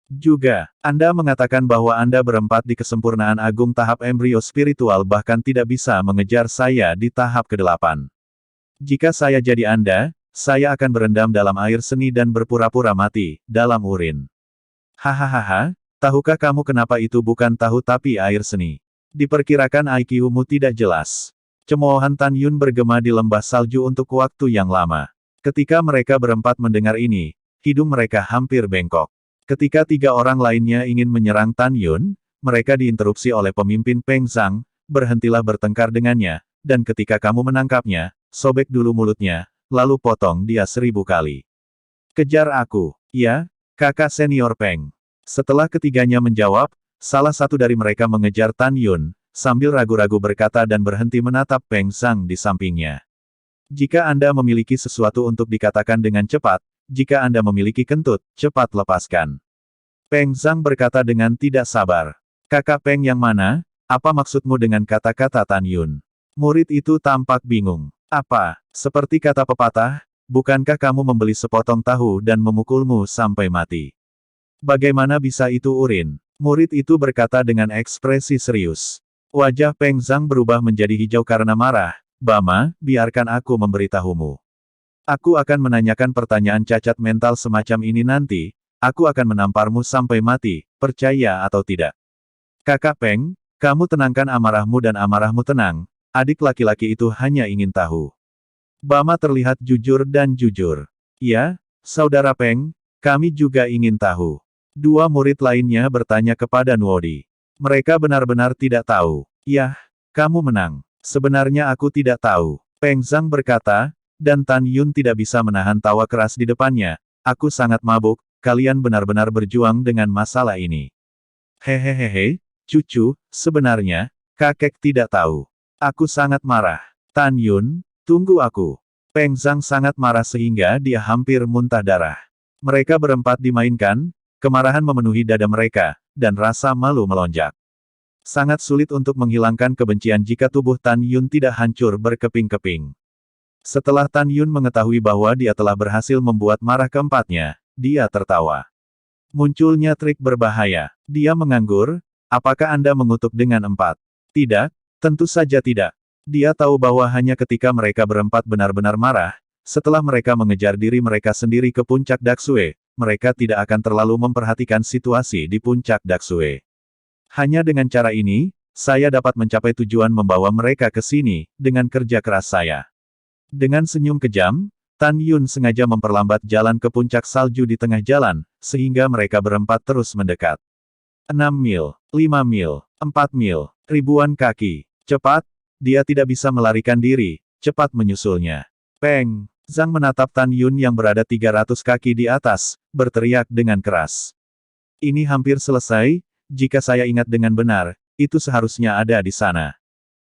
Juga, Anda mengatakan bahwa Anda berempat di kesempurnaan agung tahap embrio spiritual bahkan tidak bisa mengejar saya di tahap ke-8. Jika saya jadi Anda, saya akan berendam dalam air seni dan berpura-pura mati, dalam urin. Hahaha, tahukah kamu kenapa itu bukan tahu tapi air seni? Diperkirakan IQ-mu tidak jelas. Cemoohan Tan Yun bergema di lembah salju untuk waktu yang lama. Ketika mereka berempat mendengar ini, hidung mereka hampir bengkok. Ketika 3 orang lainnya ingin menyerang Tan Yun, mereka diinterupsi oleh pemimpin Peng Zhang, berhentilah bertengkar dengannya, dan ketika kamu menangkapnya, sobek dulu mulutnya, lalu potong dia 1000 kali. Kejar aku, ya, kakak senior Peng. Setelah ketiganya menjawab, salah satu dari mereka mengejar Tan Yun, sambil ragu-ragu berkata dan berhenti menatap Peng Zhang di sampingnya. Jika Anda memiliki sesuatu untuk dikatakan dengan cepat, jika Anda memiliki kentut, cepat lepaskan. Peng Zhang berkata dengan tidak sabar. Kakak Peng yang mana? Apa maksudmu dengan kata-kata Tan Yun? Murid itu tampak bingung. Apa? Seperti kata pepatah, bukankah kamu membeli sepotong tahu dan memukulmu sampai mati? Bagaimana bisa itu urin? Murid itu berkata dengan ekspresi serius. Wajah Peng Zhang berubah menjadi hijau karena marah. Bama, biarkan aku memberitahumu. Aku akan menanyakan pertanyaan cacat mental semacam ini nanti, aku akan menamparmu sampai mati, percaya atau tidak. Kakak Peng, kamu tenangkan amarahmu dan amarahmu tenang, adik laki-laki itu hanya ingin tahu. Bama terlihat jujur dan jujur. Ya, saudara Peng, kami juga ingin tahu. 2 murid lainnya bertanya kepada Nuodi. Mereka benar-benar tidak tahu. Yah, kamu menang. Sebenarnya aku tidak tahu. Peng Zhang berkata, dan Tan Yun tidak bisa menahan tawa keras di depannya. Aku sangat mabuk, kalian benar-benar berjuang dengan masalah ini. Hehehehe, cucu, sebenarnya, kakek tidak tahu. Aku sangat marah. Tan Yun, tunggu aku. Peng Zhang sangat marah sehingga dia hampir muntah darah. Mereka berempat dimainkan, kemarahan memenuhi dada mereka, dan rasa malu melonjak. Sangat sulit untuk menghilangkan kebencian jika tubuh Tan Yun tidak hancur berkeping-keping. Setelah Tan Yun mengetahui bahwa dia telah berhasil membuat marah keempatnya, dia tertawa. Munculnya trik berbahaya. Dia menganggur, apakah Anda mengutuk dengan 4? Tidak, tentu saja tidak. Dia tahu bahwa hanya ketika mereka berempat benar-benar marah, setelah mereka mengejar diri mereka sendiri ke puncak Daksue, mereka tidak akan terlalu memperhatikan situasi di puncak Daksue. Hanya dengan cara ini, saya dapat mencapai tujuan membawa mereka ke sini, dengan kerja keras saya. Dengan senyum kejam, Tan Yun sengaja memperlambat jalan ke puncak salju di tengah jalan, sehingga mereka berempat terus mendekat. 6 mil, 5 mil, 4 mil, ribuan kaki. Cepat, dia tidak bisa melarikan diri, cepat menyusulnya. Peng Zhang menatap Tan Yun yang berada 300 kaki di atas, berteriak dengan keras. Ini hampir selesai, jika saya ingat dengan benar, itu seharusnya ada di sana.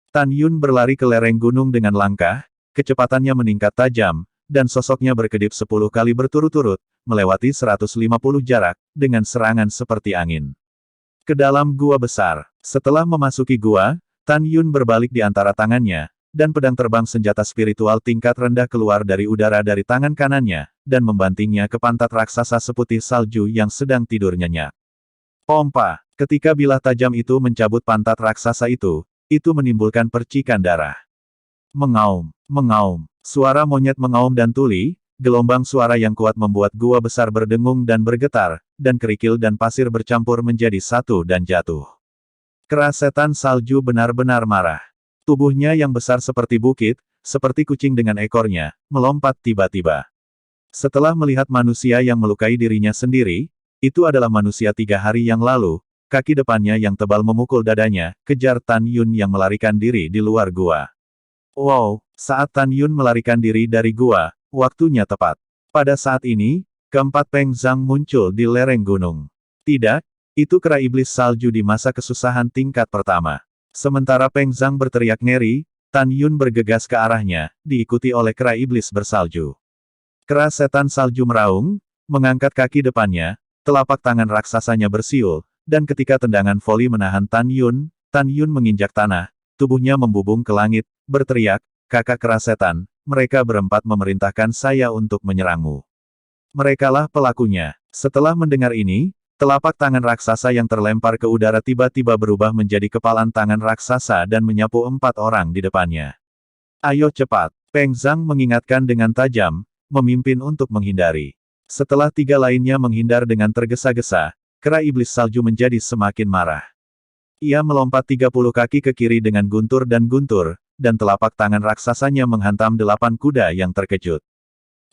Tan Yun berlari ke lereng gunung dengan langkah, kecepatannya meningkat tajam, dan sosoknya berkedip 10 kali berturut-turut, melewati 150 jarak, dengan serangan seperti angin. Ke dalam gua besar. Setelah memasuki gua, Tan Yun berbalik di antara tangannya, dan pedang terbang senjata spiritual tingkat rendah keluar dari udara dari tangan kanannya, dan membantingnya ke pantat raksasa seputih salju yang sedang tidur nyenyak. Pompa! Ketika bilah tajam itu mencabut pantat raksasa itu menimbulkan percikan darah. Mengaum, mengaum. Suara monyet mengaum dan tuli, gelombang suara yang kuat membuat gua besar berdengung dan bergetar, dan kerikil dan pasir bercampur menjadi satu dan jatuh. Kera setan salju benar-benar marah. Tubuhnya yang besar seperti bukit, seperti kucing dengan ekornya, melompat tiba-tiba. Setelah melihat manusia yang melukai dirinya sendiri, itu adalah manusia 3 hari yang lalu, kaki depannya yang tebal memukul dadanya, kejar Tan Yun yang melarikan diri di luar gua. Wow, saat Tan Yun melarikan diri dari gua, waktunya tepat. Pada saat ini, keempat Peng Zhang muncul di lereng gunung. Tidak, itu kera iblis salju di masa kesusahan tingkat pertama. Sementara Peng Zhang berteriak ngeri, Tan Yun bergegas ke arahnya, diikuti oleh kera iblis bersalju. Kera setan salju meraung, mengangkat kaki depannya, telapak tangan raksasanya bersiul, dan ketika tendangan voli menahan Tan Yun menginjak tanah, tubuhnya membubung ke langit, berteriak, "Kakak kera setan, mereka berempat memerintahkan saya untuk menyerangmu. Merekalah pelakunya." Setelah mendengar ini, telapak tangan raksasa yang terlempar ke udara tiba-tiba berubah menjadi kepalan tangan raksasa dan menyapu 4 orang di depannya. "Ayo cepat!" Peng Zhang mengingatkan dengan tajam, memimpin untuk menghindari. Setelah 3 lainnya menghindar dengan tergesa-gesa, kera iblis salju menjadi semakin marah. Ia melompat 30 kaki ke kiri dengan guntur, dan telapak tangan raksasanya menghantam 8 kuda yang terkejut.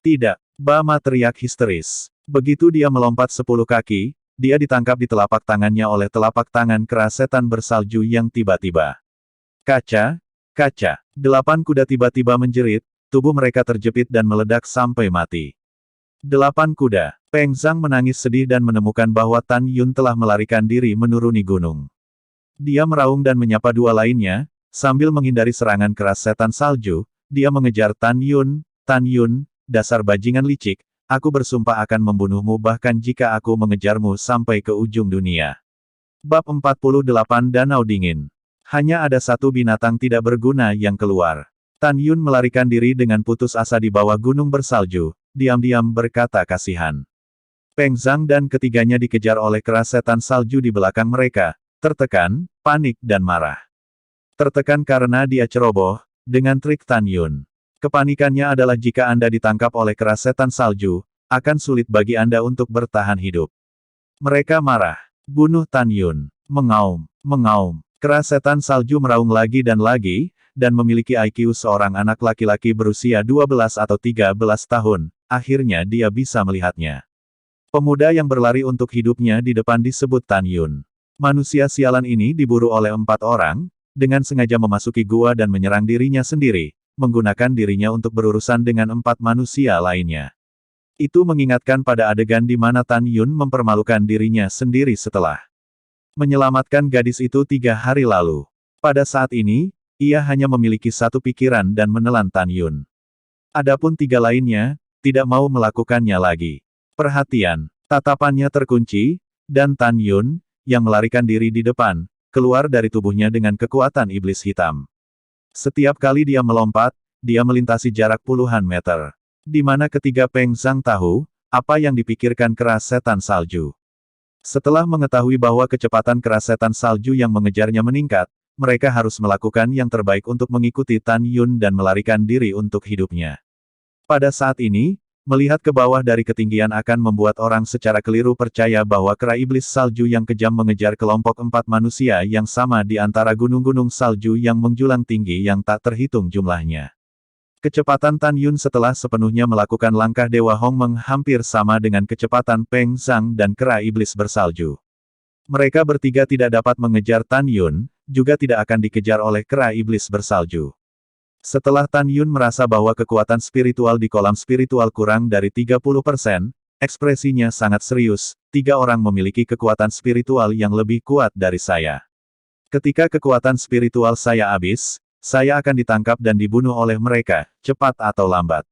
"Tidak!" Bama teriak histeris. Begitu dia melompat 10 kaki, dia ditangkap di telapak tangannya oleh telapak tangan kera setan bersalju yang tiba-tiba. Kaca! Kaca! 8 kuda tiba-tiba menjerit, tubuh mereka terjepit dan meledak sampai mati. 8 kuda. Peng Zhang menangis sedih dan menemukan bahwa Tan Yun telah melarikan diri menuruni gunung. Dia meraung dan menyapa 2 lainnya, sambil menghindari serangan keras setan salju, dia mengejar Tan Yun, dasar bajingan licik, aku bersumpah akan membunuhmu bahkan jika aku mengejarmu sampai ke ujung dunia. Bab 48 Danau Dingin. Hanya ada satu binatang tidak berguna yang keluar. Tan Yun melarikan diri dengan putus asa di bawah gunung bersalju, diam-diam berkata kasihan. Peng Zhang dan ketiganya dikejar oleh kera setan salju di belakang mereka, tertekan, panik dan marah. Tertekan karena dia ceroboh, dengan trik Tan Yun. Kepanikannya adalah jika Anda ditangkap oleh kera setan salju, akan sulit bagi Anda untuk bertahan hidup. Mereka marah. Bunuh Tan Yun. Mengaum, mengaum. Kera setan salju meraung lagi, dan memiliki IQ seorang anak laki-laki berusia 12 atau 13 tahun, akhirnya dia bisa melihatnya. Pemuda yang berlari untuk hidupnya di depan disebut Tan Yun. Manusia sialan ini diburu oleh 4 orang, dengan sengaja memasuki gua dan menyerang dirinya sendiri, menggunakan dirinya untuk berurusan dengan 4 manusia lainnya. Itu mengingatkan pada adegan di mana Tan Yun mempermalukan dirinya sendiri setelah menyelamatkan gadis itu 3 hari lalu. Pada saat ini, ia hanya memiliki satu pikiran dan menelan Tan Yun. Adapun 3 lainnya, tidak mau melakukannya lagi. Perhatian, tatapannya terkunci, dan Tan Yun, yang melarikan diri di depan, keluar dari tubuhnya dengan kekuatan iblis hitam. Setiap kali dia melompat, dia melintasi jarak puluhan meter. Di mana ketiga Peng Zhang tahu, apa yang dipikirkan kera setan salju. Setelah mengetahui bahwa kecepatan kera setan salju yang mengejarnya meningkat, mereka harus melakukan yang terbaik untuk mengikuti Tan Yun dan melarikan diri untuk hidupnya. Pada saat ini, melihat ke bawah dari ketinggian akan membuat orang secara keliru percaya bahwa kera iblis salju yang kejam mengejar kelompok 4 manusia yang sama di antara gunung-gunung salju yang menjulang tinggi yang tak terhitung jumlahnya. Kecepatan Tan Yun setelah sepenuhnya melakukan langkah Dewa Hongmeng hampir sama dengan kecepatan Peng Zhang dan kera iblis bersalju. Mereka bertiga tidak dapat mengejar Tan Yun, juga tidak akan dikejar oleh kera iblis bersalju. Setelah Tan Yun merasa bahwa kekuatan spiritual di kolam spiritual kurang dari 30%, ekspresinya sangat serius. 3 orang memiliki kekuatan spiritual yang lebih kuat dari saya. Ketika kekuatan spiritual saya habis, saya akan ditangkap dan dibunuh oleh mereka, cepat atau lambat.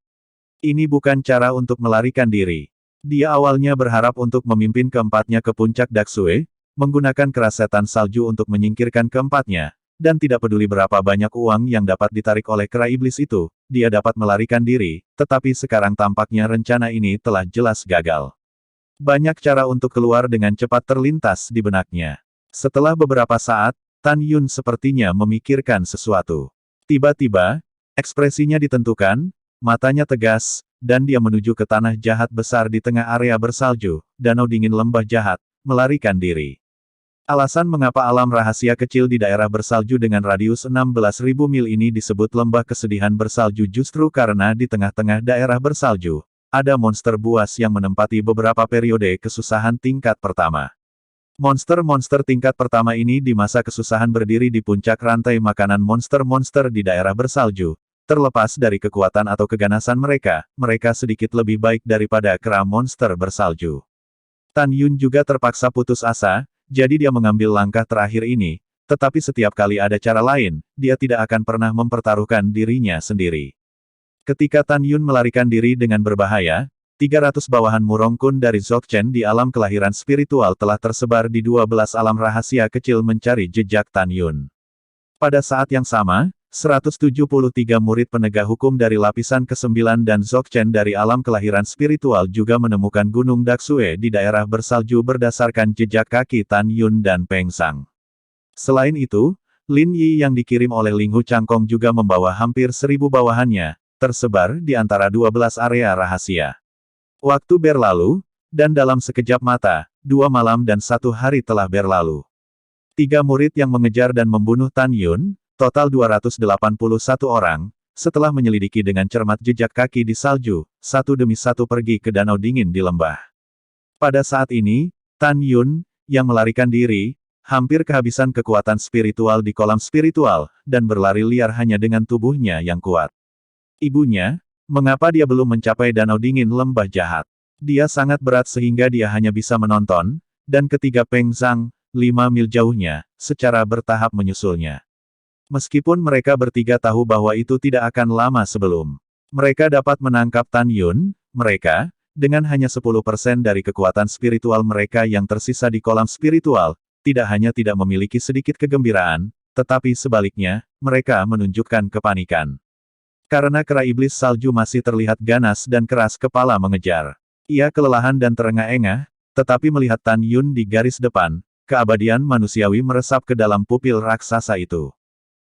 Ini bukan cara untuk melarikan diri. Dia awalnya berharap untuk memimpin keempatnya ke puncak Daksue, menggunakan keras setan salju untuk menyingkirkan keempatnya, dan tidak peduli berapa banyak uang yang dapat ditarik oleh kera iblis itu, dia dapat melarikan diri, tetapi sekarang tampaknya rencana ini telah jelas gagal. Banyak cara untuk keluar dengan cepat terlintas di benaknya. Setelah beberapa saat, Tan Yun sepertinya memikirkan sesuatu. Tiba-tiba, ekspresinya ditentukan, matanya tegas, dan dia menuju ke tanah jahat besar di tengah area bersalju, danau dingin lembah jahat, melarikan diri. Alasan mengapa alam rahasia kecil di daerah bersalju dengan radius 16.000 mil ini disebut lembah kesedihan bersalju justru karena di tengah-tengah daerah bersalju, ada monster buas yang menempati beberapa periode kesusahan tingkat pertama. Monster-monster tingkat pertama ini di masa kesusahan berdiri di puncak rantai makanan monster-monster di daerah bersalju. Terlepas dari kekuatan atau keganasan mereka, mereka sedikit lebih baik daripada kera monster bersalju. Tan Yun juga terpaksa putus asa, jadi dia mengambil langkah terakhir ini, tetapi setiap kali ada cara lain, dia tidak akan pernah mempertaruhkan dirinya sendiri. Ketika Tan Yun melarikan diri dengan berbahaya, 300 bawahan Murongkun dari Dzogchen di alam kelahiran spiritual telah tersebar di 12 alam rahasia kecil mencari jejak Tan Yun. Pada saat yang sama, 173 murid penegak hukum dari lapisan ke-9 dan Dzogchen dari alam kelahiran spiritual juga menemukan Gunung Daksue di daerah bersalju berdasarkan jejak kaki Tan Yun dan Peng Zhang. Selain itu, Lin Yi yang dikirim oleh Ling Hu Changkong juga membawa hampir 1000 bawahannya, tersebar di antara 12 area rahasia. Waktu berlalu, dan dalam sekejap mata, 2 malam dan 1 hari telah berlalu. 3 murid yang mengejar dan membunuh Tan Yun, total 281 orang, setelah menyelidiki dengan cermat jejak kaki di salju, satu demi satu pergi ke danau dingin di lembah. Pada saat ini, Tan Yun, yang melarikan diri, hampir kehabisan kekuatan spiritual di kolam spiritual, dan berlari liar hanya dengan tubuhnya yang kuat. Ibunya, mengapa dia belum mencapai danau dingin lembah jahat? Dia sangat berat sehingga dia hanya bisa menonton, dan ketiga Peng Zhang, 5 mil jauhnya, secara bertahap menyusulnya. Meskipun mereka bertiga tahu bahwa itu tidak akan lama sebelum mereka dapat menangkap Tan Yun, mereka, dengan hanya 10% dari kekuatan spiritual mereka yang tersisa di kolam spiritual, tidak hanya tidak memiliki sedikit kegembiraan, tetapi sebaliknya, mereka menunjukkan kepanikan. Karena kera iblis salju masih terlihat ganas dan keras kepala mengejar. Ia kelelahan dan terengah-engah, tetapi melihat Tan Yun di garis depan, keabadian manusiawi meresap ke dalam pupil raksasa itu.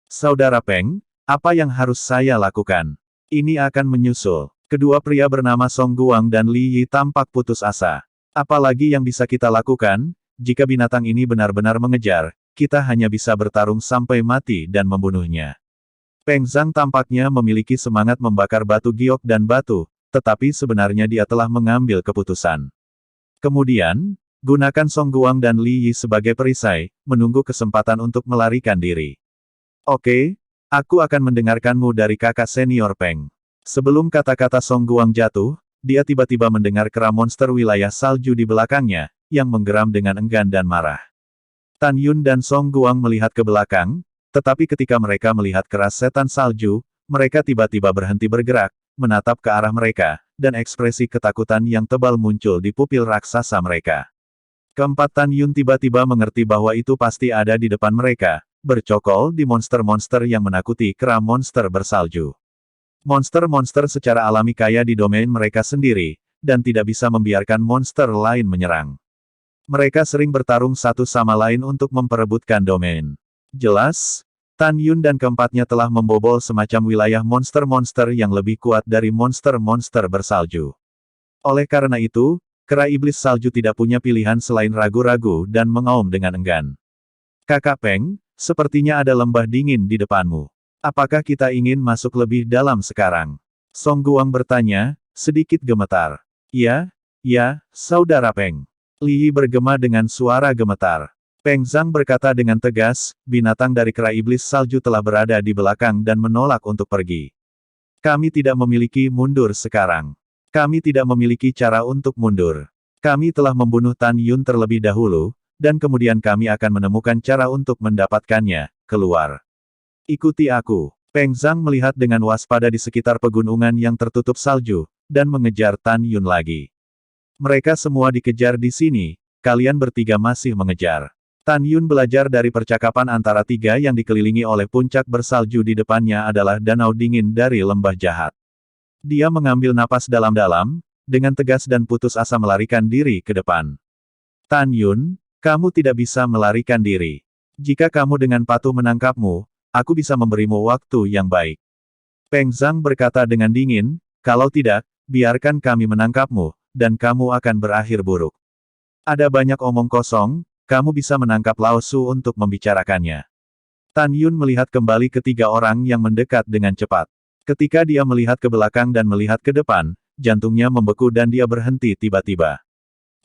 Saudara Peng, apa yang harus saya lakukan? Ini akan menyusul. Kedua pria bernama Song Guang dan Li Yi tampak putus asa. Apalagi yang bisa kita lakukan, jika binatang ini benar-benar mengejar, kita hanya bisa bertarung sampai mati dan membunuhnya. Peng Zhang tampaknya memiliki semangat membakar batu giok dan batu, tetapi sebenarnya dia telah mengambil keputusan. Kemudian, gunakan Song Guang dan Li Yi sebagai perisai, menunggu kesempatan untuk melarikan diri. Oke, aku akan mendengarkanmu dari kakak senior Peng. Sebelum kata-kata Song Guang jatuh, dia tiba-tiba mendengar kera monster wilayah salju di belakangnya, yang menggeram dengan enggan dan marah. Tan Yun dan Song Guang melihat ke belakang, tetapi ketika mereka melihat keras setan salju, mereka tiba-tiba berhenti bergerak, menatap ke arah mereka, dan ekspresi ketakutan yang tebal muncul di pupil raksasa mereka. Keempat Tan Yun tiba-tiba mengerti bahwa itu pasti ada di depan mereka, bercokol di monster-monster yang menakuti kera monster bersalju. Monster-monster secara alami kaya di domain mereka sendiri, dan tidak bisa membiarkan monster lain menyerang. Mereka sering bertarung satu sama lain untuk memperebutkan domain. Jelas, Tan Yun dan keempatnya telah membobol semacam wilayah monster-monster yang lebih kuat dari monster-monster bersalju. Oleh karena itu, kera iblis salju tidak punya pilihan selain ragu-ragu dan mengaum dengan enggan. Kakak Peng, sepertinya ada lembah dingin di depanmu. Apakah kita ingin masuk lebih dalam sekarang? Song Guang bertanya, sedikit gemetar. Ya, saudara Peng. Li Yi bergema dengan suara gemetar. Peng Zhang berkata dengan tegas, binatang dari kera iblis salju telah berada di belakang dan menolak untuk pergi. Kami tidak memiliki mundur sekarang. Kami tidak memiliki cara untuk mundur. Kami telah membunuh Tan Yun terlebih dahulu, dan kemudian kami akan menemukan cara untuk mendapatkannya. Keluar. Ikuti aku. Peng Zhang melihat dengan waspada di sekitar pegunungan yang tertutup salju, dan mengejar Tan Yun lagi. Mereka semua dikejar di sini, kalian bertiga masih mengejar. Tan Yun belajar dari percakapan antara tiga yang dikelilingi oleh puncak bersalju di depannya adalah danau dingin dari lembah jahat. Dia mengambil napas dalam-dalam, dengan tegas dan putus asa melarikan diri ke depan. Tan Yun, kamu tidak bisa melarikan diri. Jika kamu dengan patuh menangkapmu, aku bisa memberimu waktu yang baik. Peng Zhang berkata dengan dingin, kalau tidak, biarkan kami menangkapmu, dan kamu akan berakhir buruk. Ada banyak omong kosong, kamu bisa menangkap Lao Su untuk membicarakannya. Tan Yun melihat kembali ketiga orang yang mendekat dengan cepat. Ketika dia melihat ke belakang dan melihat ke depan, jantungnya membeku dan dia berhenti tiba-tiba.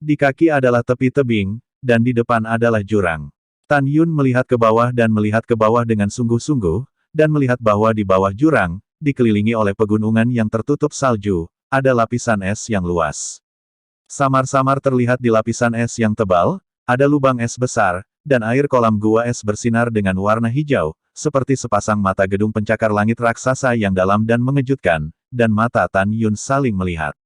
Di kaki adalah tepi tebing, dan di depan adalah jurang. Tan Yun melihat ke bawah dan melihat ke bawah dengan sungguh-sungguh, dan melihat bahwa di bawah jurang, dikelilingi oleh pegunungan yang tertutup salju, ada lapisan es yang luas. Samar-samar terlihat di lapisan es yang tebal, ada lubang es besar, dan air kolam gua es bersinar dengan warna hijau, seperti sepasang mata gedung pencakar langit raksasa yang dalam dan mengejutkan, dan mata Tan Yun saling melihat.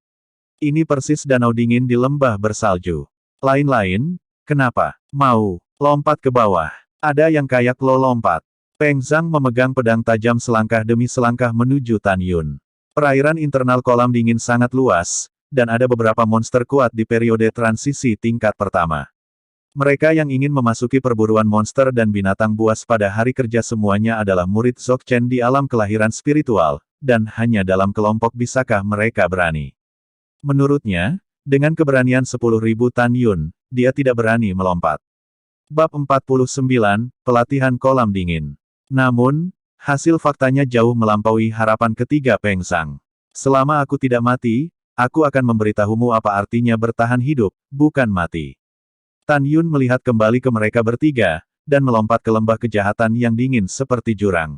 Ini persis danau dingin di lembah bersalju. Lain-lain, kenapa? Mau lompat ke bawah. Ada yang kayak lo lompat. Peng Zhang memegang pedang tajam selangkah demi selangkah menuju Tan Yun. Perairan internal kolam dingin sangat luas, dan ada beberapa monster kuat di periode transisi tingkat pertama. Mereka yang ingin memasuki perburuan monster dan binatang buas pada hari kerja semuanya adalah murid Dzogchen di alam kelahiran spiritual, dan hanya dalam kelompok bisakah mereka berani. Menurutnya, dengan keberanian 10.000 Tan Yun, dia tidak berani melompat. Bab 49, Pelatihan Kolam Dingin. Namun, hasil faktanya jauh melampaui harapan ketiga Peng Zhang. Selama aku tidak mati, aku akan memberitahumu apa artinya bertahan hidup, bukan mati. Tan Yun melihat kembali ke mereka bertiga, dan melompat ke lembah kejahatan yang dingin seperti jurang.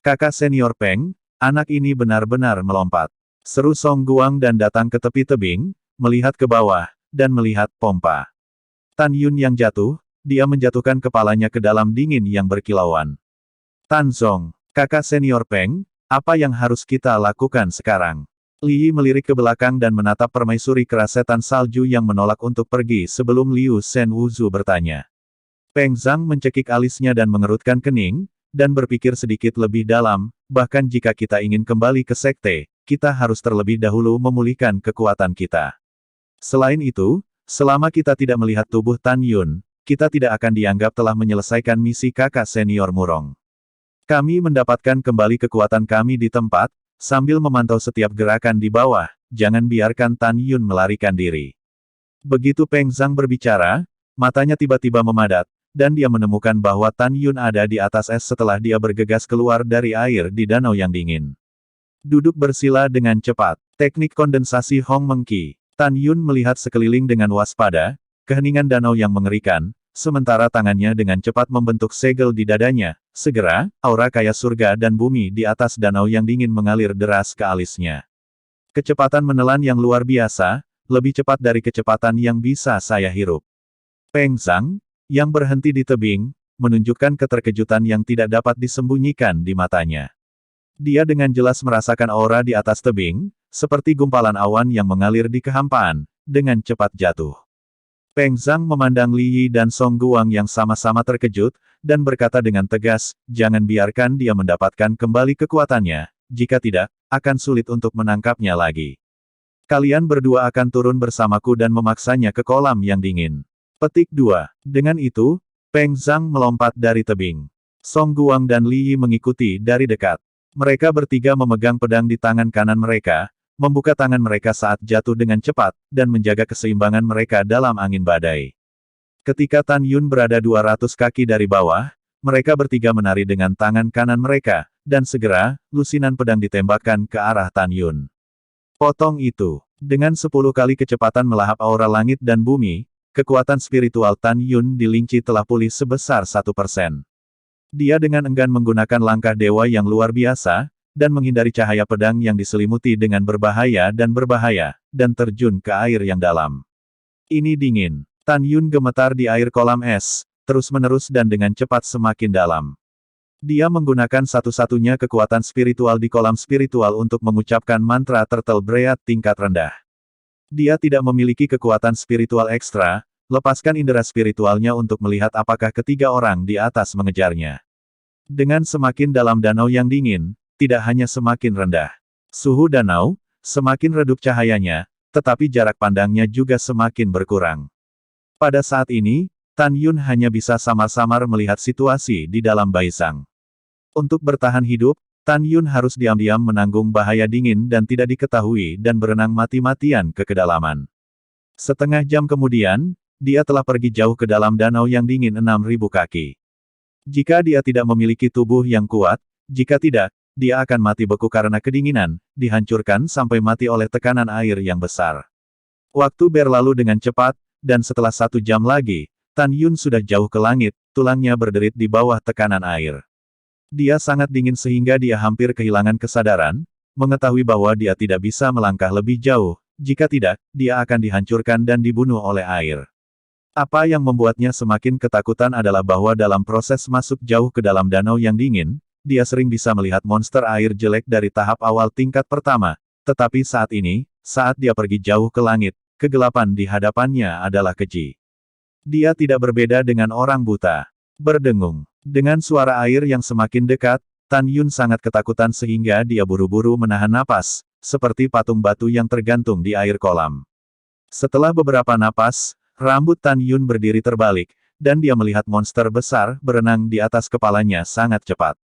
Kakak senior Peng, anak ini benar-benar melompat. Seru Song Guang dan datang ke tepi tebing, melihat ke bawah, dan melihat pompa. Tan Yun yang jatuh, dia menjatuhkan kepalanya ke dalam dingin yang berkilauan. Tan Zong, kakak senior Peng, apa yang harus kita lakukan sekarang? Li Yi melirik ke belakang dan menatap permaisuri kerasetan salju yang menolak untuk pergi sebelum Liu Shen Wuzu bertanya. Peng Zhang mencekik alisnya dan mengerutkan kening, dan berpikir sedikit lebih dalam, bahkan jika kita ingin kembali ke sekte, kita harus terlebih dahulu memulihkan kekuatan kita. Selain itu, selama kita tidak melihat tubuh Tan Yun, kita tidak akan dianggap telah menyelesaikan misi kakak senior Murong. Kami mendapatkan kembali kekuatan kami di tempat, sambil memantau setiap gerakan di bawah, jangan biarkan Tan Yun melarikan diri. Begitu Peng Zhang berbicara, matanya tiba-tiba memadat, dan dia menemukan bahwa Tan Yun ada di atas es setelah dia bergegas keluar dari air di danau yang dingin. Duduk bersila dengan cepat. Teknik kondensasi Hong Mengki. Tan Yun melihat sekeliling dengan waspada, keheningan danau yang mengerikan, sementara tangannya dengan cepat membentuk segel di dadanya. Segera, aura kaya surga dan bumi di atas danau yang dingin mengalir deras ke alisnya. Kecepatan menelan yang luar biasa, lebih cepat dari kecepatan yang bisa saya hirup. Peng Zhang, yang berhenti di tebing, menunjukkan keterkejutan yang tidak dapat disembunyikan di matanya. Dia dengan jelas merasakan aura di atas tebing, seperti gumpalan awan yang mengalir di kehampaan, dengan cepat jatuh. Peng Zhang memandang Li Yi dan Song Guang yang sama-sama terkejut, dan berkata dengan tegas, jangan biarkan dia mendapatkan kembali kekuatannya, jika tidak, akan sulit untuk menangkapnya lagi. Kalian berdua akan turun bersamaku dan memaksanya ke kolam yang dingin. Petik 2. Dengan itu, Peng Zhang melompat dari tebing. Song Guang dan Li Yi mengikuti dari dekat. Mereka bertiga memegang pedang di tangan kanan mereka, membuka tangan mereka saat jatuh dengan cepat, dan menjaga keseimbangan mereka dalam angin badai. Ketika Tan Yun berada 200 kaki dari bawah, mereka bertiga menari dengan tangan kanan mereka, dan segera, lusinan pedang ditembakkan ke arah Tan Yun. Potong itu. Dengan 10 kali kecepatan melahap aura langit dan bumi, kekuatan spiritual Tan Yun di Lingqi telah pulih sebesar 1%. Dia dengan enggan menggunakan langkah dewa yang luar biasa, dan menghindari cahaya pedang yang diselimuti dengan berbahaya, dan terjun ke air yang dalam. Ini dingin. Tan Yun gemetar di air kolam es, terus-menerus dan dengan cepat semakin dalam. Dia menggunakan satu-satunya kekuatan spiritual di kolam spiritual untuk mengucapkan mantra Turtle Breath tingkat rendah. Dia tidak memiliki kekuatan spiritual ekstra, lepaskan indera spiritualnya untuk melihat apakah ketiga orang di atas mengejarnya. Dengan semakin dalam danau yang dingin, tidak hanya semakin rendah suhu danau, semakin redup cahayanya, tetapi jarak pandangnya juga semakin berkurang. Pada saat ini, Tan Yun hanya bisa samar-samar melihat situasi di dalam baisang. Untuk bertahan hidup, Tan Yun harus diam-diam menanggung bahaya dingin dan tidak diketahui dan berenang mati-matian ke kedalaman. Setengah jam kemudian, dia telah pergi jauh ke dalam danau yang dingin 6.000 kaki. Jika dia tidak memiliki tubuh yang kuat, jika tidak, dia akan mati beku karena kedinginan, dihancurkan sampai mati oleh tekanan air yang besar. Waktu berlalu dengan cepat, dan setelah 1 jam lagi, Tan Yun sudah jauh ke langit, tulangnya berderit di bawah tekanan air. Dia sangat dingin sehingga dia hampir kehilangan kesadaran, mengetahui bahwa dia tidak bisa melangkah lebih jauh, jika tidak, dia akan dihancurkan dan dibunuh oleh air. Apa yang membuatnya semakin ketakutan adalah bahwa dalam proses masuk jauh ke dalam danau yang dingin, dia sering bisa melihat monster air jelek dari tahap awal tingkat pertama, tetapi saat ini, saat dia pergi jauh ke langit, kegelapan di hadapannya adalah keji. Dia tidak berbeda dengan orang buta. Berdengung. Dengan suara air yang semakin dekat, Tan Yun sangat ketakutan sehingga dia buru-buru menahan napas, seperti patung batu yang tergantung di air kolam. Setelah beberapa napas, rambut Tan Yun berdiri terbalik, dan dia melihat monster besar berenang di atas kepalanya sangat cepat.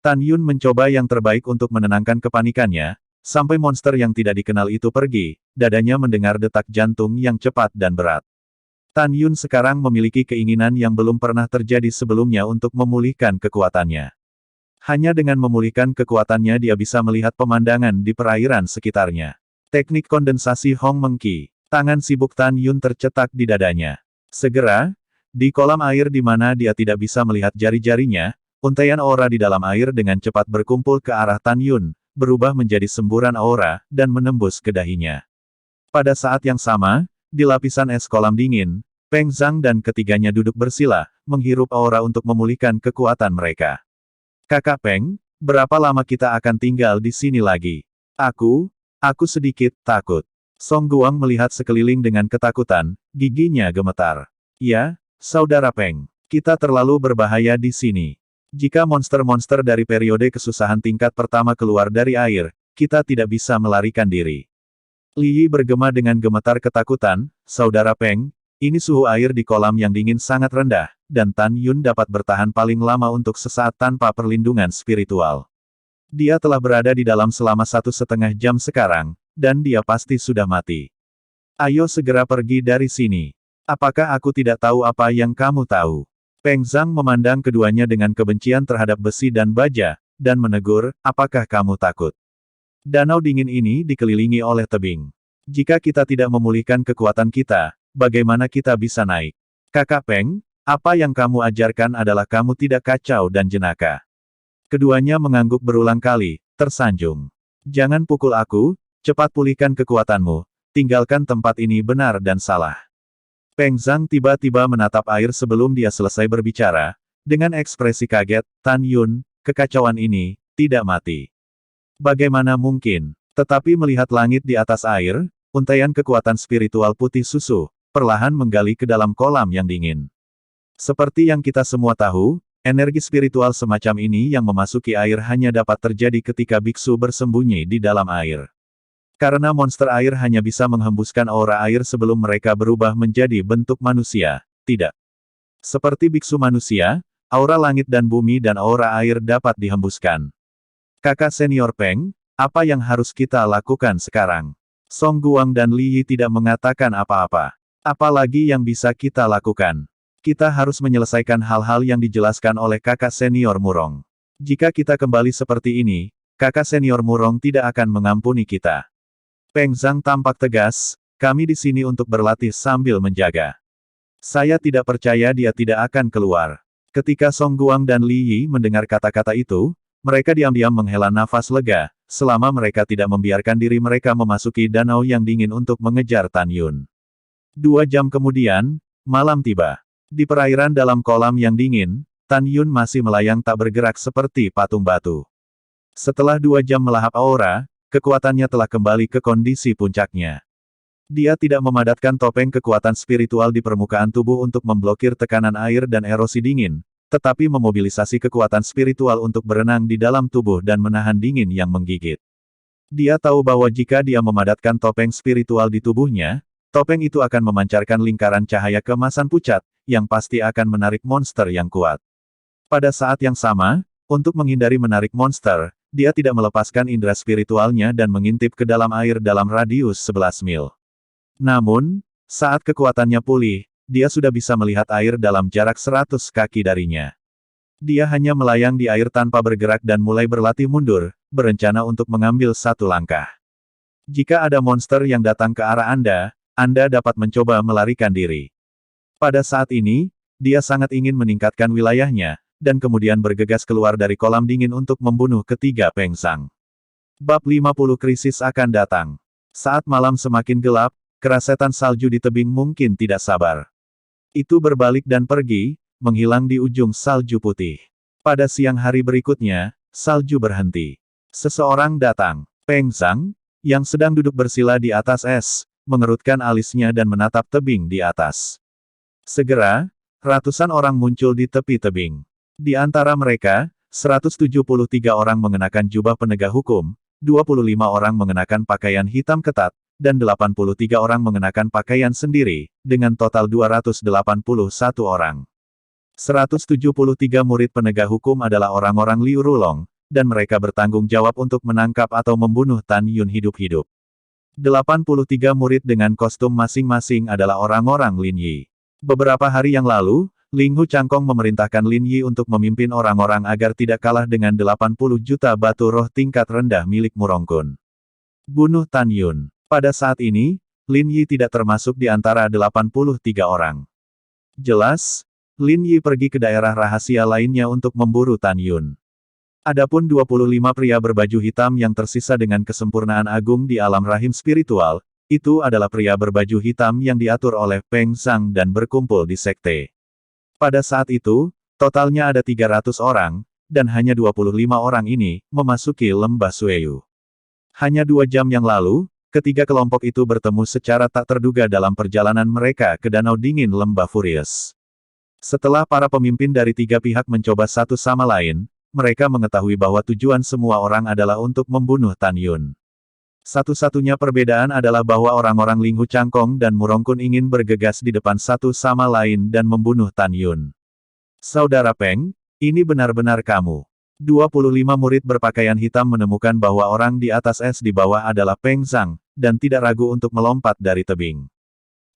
Tan Yun mencoba yang terbaik untuk menenangkan kepanikannya, sampai monster yang tidak dikenal itu pergi, dadanya mendengar detak jantung yang cepat dan berat. Tan Yun sekarang memiliki keinginan yang belum pernah terjadi sebelumnya untuk memulihkan kekuatannya. Hanya dengan memulihkan kekuatannya dia bisa melihat pemandangan di perairan sekitarnya. Teknik kondensasi Hong Mengki. Tangan sibuk Tan Yun tercetak di dadanya. Segera, di kolam air di mana dia tidak bisa melihat jari-jarinya, untaian aura di dalam air dengan cepat berkumpul ke arah Tan Yun, berubah menjadi semburan aura, dan menembus ke dahinya. Pada saat yang sama, di lapisan es kolam dingin, Peng Zhang dan ketiganya duduk bersila, menghirup aura untuk memulihkan kekuatan mereka. Kakak Peng, berapa lama kita akan tinggal di sini lagi? Aku sedikit takut. Song Guang melihat sekeliling dengan ketakutan, giginya gemetar. Ya, Saudara Peng, kita terlalu berbahaya di sini. Jika monster-monster dari periode kesusahan tingkat pertama keluar dari air, kita tidak bisa melarikan diri. Li Yi bergema dengan gemetar ketakutan, Saudara Peng, ini suhu air di kolam yang dingin sangat rendah, dan Tan Yun dapat bertahan paling lama untuk sesaat tanpa perlindungan spiritual. Dia telah berada di dalam selama 1,5 jam sekarang, dan dia pasti sudah mati. Ayo segera pergi dari sini. Apakah aku tidak tahu apa yang kamu tahu? Peng Zhang memandang keduanya dengan kebencian terhadap besi dan baja, dan menegur, apakah kamu takut? Danau dingin ini dikelilingi oleh tebing. Jika kita tidak memulihkan kekuatan kita, bagaimana kita bisa naik? Kakak Peng, apa yang kamu ajarkan adalah kamu tidak kacau dan jenaka. Keduanya mengangguk berulang kali, tersanjung. Jangan pukul aku, cepat pulihkan kekuatanmu, tinggalkan tempat ini benar dan salah. Peng Zhang tiba-tiba menatap air sebelum dia selesai berbicara, dengan ekspresi kaget, Tan Yun, kekacauan ini, tidak mati. Bagaimana mungkin? Tetapi melihat langit di atas air, untaian kekuatan spiritual putih susu, perlahan menggali ke dalam kolam yang dingin. Seperti yang kita semua tahu, energi spiritual semacam ini yang memasuki air hanya dapat terjadi ketika biksu bersembunyi di dalam air. Karena monster air hanya bisa menghembuskan aura air sebelum mereka berubah menjadi bentuk manusia, tidak. Seperti biksu manusia, aura langit dan bumi dan aura air dapat dihembuskan. Kakak senior Peng, apa yang harus kita lakukan sekarang? Song Guang dan Li Yi tidak mengatakan apa-apa. Apalagi yang bisa kita lakukan? Kita harus menyelesaikan hal-hal yang dijelaskan oleh kakak senior Murong. Jika kita kembali seperti ini, kakak senior Murong tidak akan mengampuni kita. Peng Zhang tampak tegas, kami di sini untuk berlatih sambil menjaga. Saya tidak percaya dia tidak akan keluar. Ketika Song Guang dan Li Yi mendengar kata-kata itu, mereka diam-diam menghela nafas lega, selama mereka tidak membiarkan diri mereka memasuki danau yang dingin untuk mengejar Tan Yun. 2 jam kemudian, malam tiba. Di perairan dalam kolam yang dingin, Tan Yun masih melayang tak bergerak seperti patung batu. Setelah 2 jam melahap aura, kekuatannya telah kembali ke kondisi puncaknya. Dia tidak memadatkan topeng kekuatan spiritual di permukaan tubuh untuk memblokir tekanan air dan erosi dingin, tetapi memobilisasi kekuatan spiritual untuk berenang di dalam tubuh dan menahan dingin yang menggigit. Dia tahu bahwa jika dia memadatkan topeng spiritual di tubuhnya, topeng itu akan memancarkan lingkaran cahaya keemasan pucat, yang pasti akan menarik monster yang kuat. Pada saat yang sama, untuk menghindari menarik monster, dia tidak melepaskan indera spiritualnya dan mengintip ke dalam air dalam radius 11 mil. Namun, saat kekuatannya pulih, dia sudah bisa melihat air dalam jarak 100 kaki darinya. Dia hanya melayang di air tanpa bergerak dan mulai berlatih mundur, berencana untuk mengambil satu langkah. Jika ada monster yang datang ke arah Anda dapat mencoba melarikan diri. Pada saat ini, dia sangat ingin meningkatkan wilayahnya, dan kemudian bergegas keluar dari kolam dingin untuk membunuh ketiga Peng Zhang. Bab 50 Krisis akan datang. Saat malam semakin gelap, kerasetan salju di tebing mungkin tidak sabar. Itu berbalik dan pergi, menghilang di ujung salju putih. Pada siang hari berikutnya, salju berhenti. Seseorang datang. Peng Zhang, yang sedang duduk bersila di atas es, mengerutkan alisnya dan menatap tebing di atas. Segera, ratusan orang muncul di tepi tebing. Di antara mereka, 173 orang mengenakan jubah penegak hukum, 25 orang mengenakan pakaian hitam ketat, dan 83 orang mengenakan pakaian sendiri, dengan total 281 orang. 173 murid penegak hukum adalah orang-orang Liu Rulong, dan mereka bertanggung jawab untuk menangkap atau membunuh Tan Yun hidup-hidup. 83 murid dengan kostum masing-masing adalah orang-orang Lin Yi. Beberapa hari yang lalu, Ling Hu Changkong memerintahkan Lin Yi untuk memimpin orang-orang agar tidak kalah dengan 80 juta batu roh tingkat rendah milik Murongkun. Bunuh Tan Yun. Pada saat ini, Lin Yi tidak termasuk di antara 83 orang. Jelas, Lin Yi pergi ke daerah rahasia lainnya untuk memburu Tan Yun. Adapun 25 pria berbaju hitam yang tersisa dengan kesempurnaan agung di alam rahim spiritual, itu adalah pria berbaju hitam yang diatur oleh Peng Zhang dan berkumpul di sekte. Pada saat itu, totalnya ada 300 orang, dan hanya 25 orang ini memasuki lembah Sueyu. Hanya 2 jam yang lalu, ketiga kelompok itu bertemu secara tak terduga dalam perjalanan mereka ke Danau Dingin Lembah Furious. Setelah para pemimpin dari tiga pihak mencoba satu sama lain, mereka mengetahui bahwa tujuan semua orang adalah untuk membunuh Tan Yun. Satu-satunya perbedaan adalah bahwa orang-orang Ling Hu Changkong dan Murongkun ingin bergegas di depan satu sama lain dan membunuh Tan Yun. Saudara Peng, ini benar-benar kamu. 25 murid berpakaian hitam menemukan bahwa orang di atas es di bawah adalah Peng Zhang, dan tidak ragu untuk melompat dari tebing.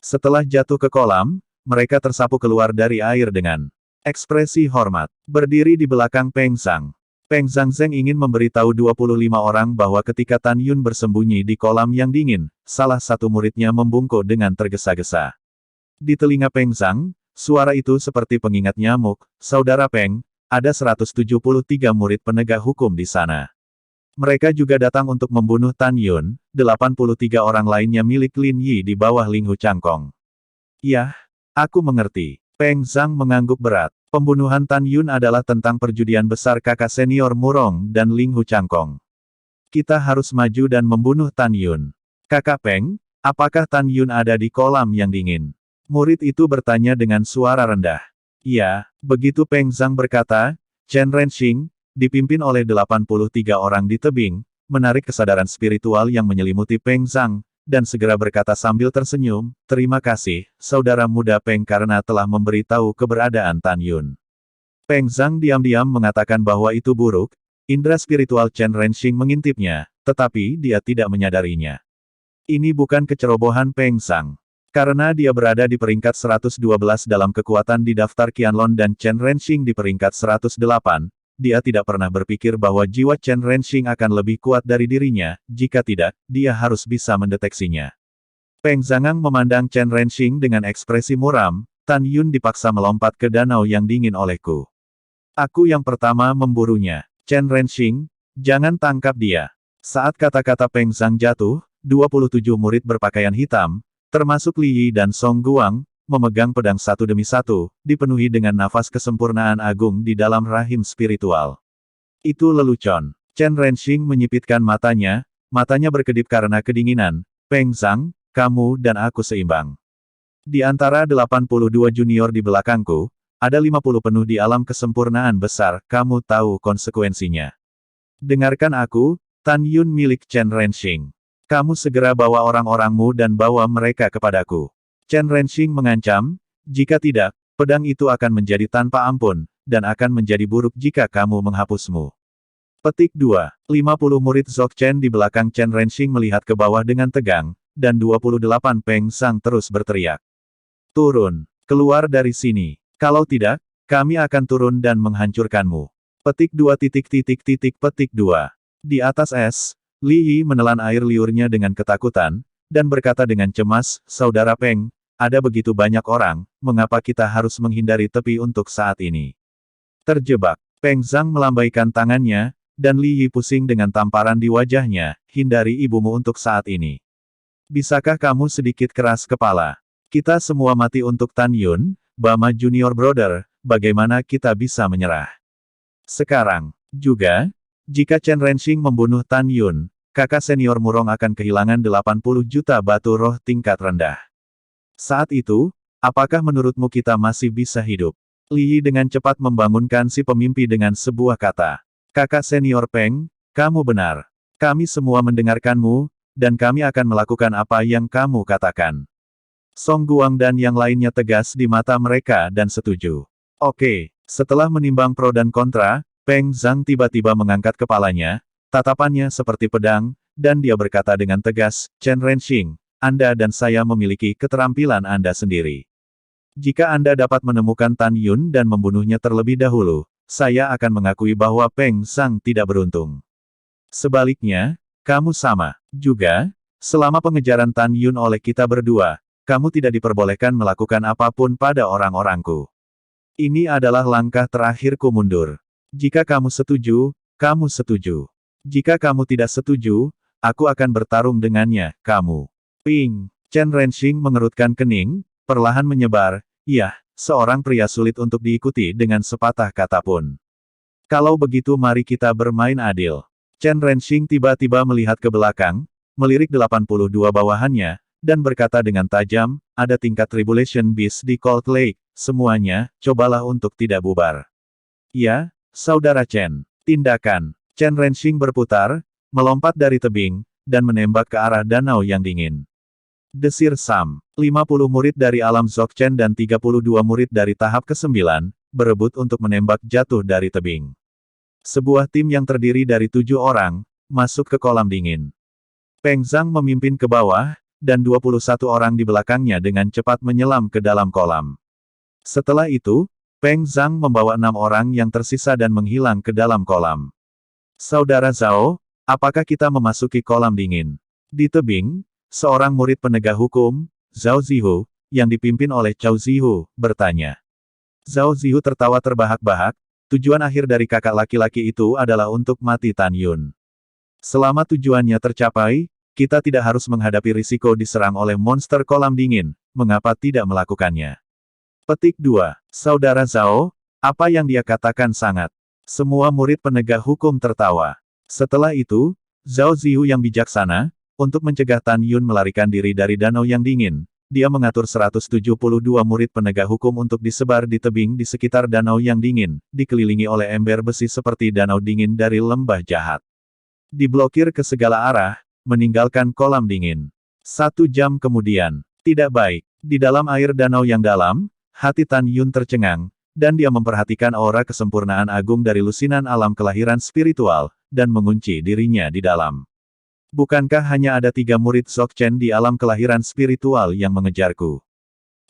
Setelah jatuh ke kolam, mereka tersapu keluar dari air dengan ekspresi hormat. Berdiri di belakang Peng Zhang. Peng Zhang ingin memberitahu 25 orang bahwa ketika Tan Yun bersembunyi di kolam yang dingin, salah satu muridnya membungkuk dengan tergesa-gesa. Di telinga Peng Zhang, suara itu seperti pengingat nyamuk, "Saudara Peng, ada 173 murid penegak hukum di sana. Mereka juga datang untuk membunuh Tan Yun, 83 orang lainnya milik Lin Yi di bawah Ling Hu Changkong." "Yah, aku mengerti." Peng Zhang mengangguk berat. Pembunuhan Tan Yun adalah tentang perjudian besar kakak senior Murong dan Ling Hu Changkong. Kita harus maju dan membunuh Tan Yun. "Kakak Peng, apakah Tan Yun ada di kolam yang dingin?" Murid itu bertanya dengan suara rendah. "Iya," begitu Peng Zhang berkata, Chen Renxing, dipimpin oleh 83 orang di tebing, menarik kesadaran spiritual yang menyelimuti Peng Zhang, dan segera berkata sambil tersenyum, "Terima kasih, saudara muda Peng karena telah memberitahu keberadaan Tan Yun." Peng Zhang diam-diam mengatakan bahwa itu buruk, indera spiritual Chen Renxing mengintipnya, tetapi dia tidak menyadarinya. Ini bukan kecerobohan Peng Zhang. Karena dia berada di peringkat 112 dalam kekuatan di daftar Qianlong dan Chen Renxing di peringkat 108, dia tidak pernah berpikir bahwa jiwa Chen Renxing akan lebih kuat dari dirinya, jika tidak, dia harus bisa mendeteksinya. Peng Zhang memandang Chen Renxing dengan ekspresi muram, Tan Yun dipaksa melompat ke danau yang dingin olehku. Aku yang pertama memburunya. Chen Renxing, jangan tangkap dia. Saat kata-kata Peng Zhang jatuh, 27 murid berpakaian hitam, termasuk Li Yi dan Song Guang, memegang pedang satu demi satu, dipenuhi dengan nafas kesempurnaan agung di dalam rahim spiritual. Itu lelucon. Chen Renxing menyipitkan matanya berkedip karena kedinginan. Peng Zhang, kamu dan aku seimbang. Di antara 82 junior di belakangku, ada 50 penuh di alam kesempurnaan besar, kamu tahu konsekuensinya. Dengarkan aku, Tan Yun milik Chen Renxing. Kamu segera bawa orang-orangmu dan bawa mereka kepadaku. Chen Renxing mengancam, jika tidak, pedang itu akan menjadi tanpa ampun, dan akan menjadi buruk jika kamu menghapusmu. Petik 2. 50 murid Dzogchen di belakang Chen Renxing melihat ke bawah dengan tegang, dan 28 Peng Zhang terus berteriak. Turun, keluar dari sini. Kalau tidak, kami akan turun dan menghancurkanmu. Petik 2. Petik 2. Di atas es, Li Yi menelan air liurnya dengan ketakutan, dan berkata dengan cemas, Saudara Peng, ada begitu banyak orang, mengapa kita harus menghindari tepi untuk saat ini? Terjebak. Peng Zhang melambaikan tangannya, dan Li Yi pusing dengan tamparan di wajahnya, hindari ibumu untuk saat ini. Bisakah kamu sedikit keras kepala? Kita semua mati untuk Tan Yun, Bama Junior Brother, bagaimana kita bisa menyerah? Sekarang, juga, jika Chen Renxing membunuh Tan Yun, kakak senior Murong akan kehilangan 80 juta batu roh tingkat rendah. Saat itu, apakah menurutmu kita masih bisa hidup? Li Yi dengan cepat membangunkan si pemimpi dengan sebuah kata. Kakak senior Peng, kamu benar. Kami semua mendengarkanmu, dan kami akan melakukan apa yang kamu katakan. Song Guang dan yang lainnya tegas di mata mereka dan setuju. Oke, setelah menimbang pro dan kontra, Peng Zhang tiba-tiba mengangkat kepalanya, tatapannya seperti pedang, dan dia berkata dengan tegas, Chen Renxing, Anda dan saya memiliki keterampilan Anda sendiri. Jika Anda dapat menemukan Tan Yun dan membunuhnya terlebih dahulu, saya akan mengakui bahwa Peng Zhang tidak beruntung. Sebaliknya, kamu sama. Juga, selama pengejaran Tan Yun oleh kita berdua, kamu tidak diperbolehkan melakukan apapun pada orang-orangku. Ini adalah langkah terakhirku mundur. Jika kamu setuju, kamu setuju. Jika kamu tidak setuju, aku akan bertarung dengannya, kamu. Ping. Chen Renxing mengerutkan kening, perlahan menyebar, iya, seorang pria sulit untuk diikuti dengan sepatah kata pun. Kalau begitu mari kita bermain adil. Chen Renxing tiba-tiba melihat ke belakang, melirik 82 bawahannya, dan berkata dengan tajam, ada tingkat Tribulation Beast di Cold Lake, semuanya, cobalah untuk tidak bubar. Ya, Saudara Chen. Tindakan. Chen Renxing berputar, melompat dari tebing, dan menembak ke arah danau yang dingin. Desir Sam. 50 murid dari alam Dzogchen dan 32 murid dari tahap ke-9, berebut untuk menembak jatuh dari tebing. Sebuah tim yang terdiri dari 7 orang, masuk ke kolam dingin. Peng Zhang memimpin ke bawah, dan 21 orang di belakangnya dengan cepat menyelam ke dalam kolam. Setelah itu, Peng Zhang membawa 6 orang yang tersisa dan menghilang ke dalam kolam. Saudara Zhao, apakah kita memasuki kolam dingin? Di tebing, seorang murid penegak hukum, Zhao Zihu, yang dipimpin oleh Cao Zihu, bertanya. Zhao Zihu tertawa terbahak-bahak, tujuan akhir dari kakak laki-laki itu adalah untuk mati Tan Yun. Selama tujuannya tercapai, kita tidak harus menghadapi risiko diserang oleh monster kolam dingin, mengapa tidak melakukannya? Petik 2. Saudara Zhao, apa yang dia katakan sangat. Semua murid penegak hukum tertawa. Setelah itu, Zhao Zihu yang bijaksana, untuk mencegah Tan Yun melarikan diri dari danau yang dingin, dia mengatur 172 murid penegak hukum untuk disebar di tebing di sekitar danau yang dingin, dikelilingi oleh ember besi seperti danau dingin dari lembah jahat. Diblokir ke segala arah, meninggalkan kolam dingin. 1 jam kemudian, tidak baik. Di dalam air danau yang dalam, hati Tan Yun tercengang, dan dia memperhatikan aura kesempurnaan agung dari lusinan alam kelahiran spiritual, dan mengunci dirinya di dalam. Bukankah hanya ada 3 murid Dzogchen di alam kelahiran spiritual yang mengejarku?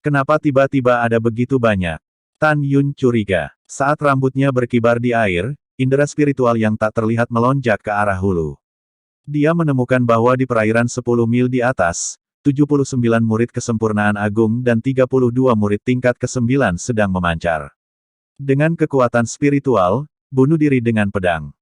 Kenapa tiba-tiba ada begitu banyak? Tan Yun curiga. Saat rambutnya berkibar di air, indera spiritual yang tak terlihat melonjak ke arah hulu. Dia menemukan bahwa di perairan 10 mil di atas, 79 murid kesempurnaan agung dan 32 murid tingkat ke-9 sedang memancar. Dengan kekuatan spiritual, bunuh diri dengan pedang.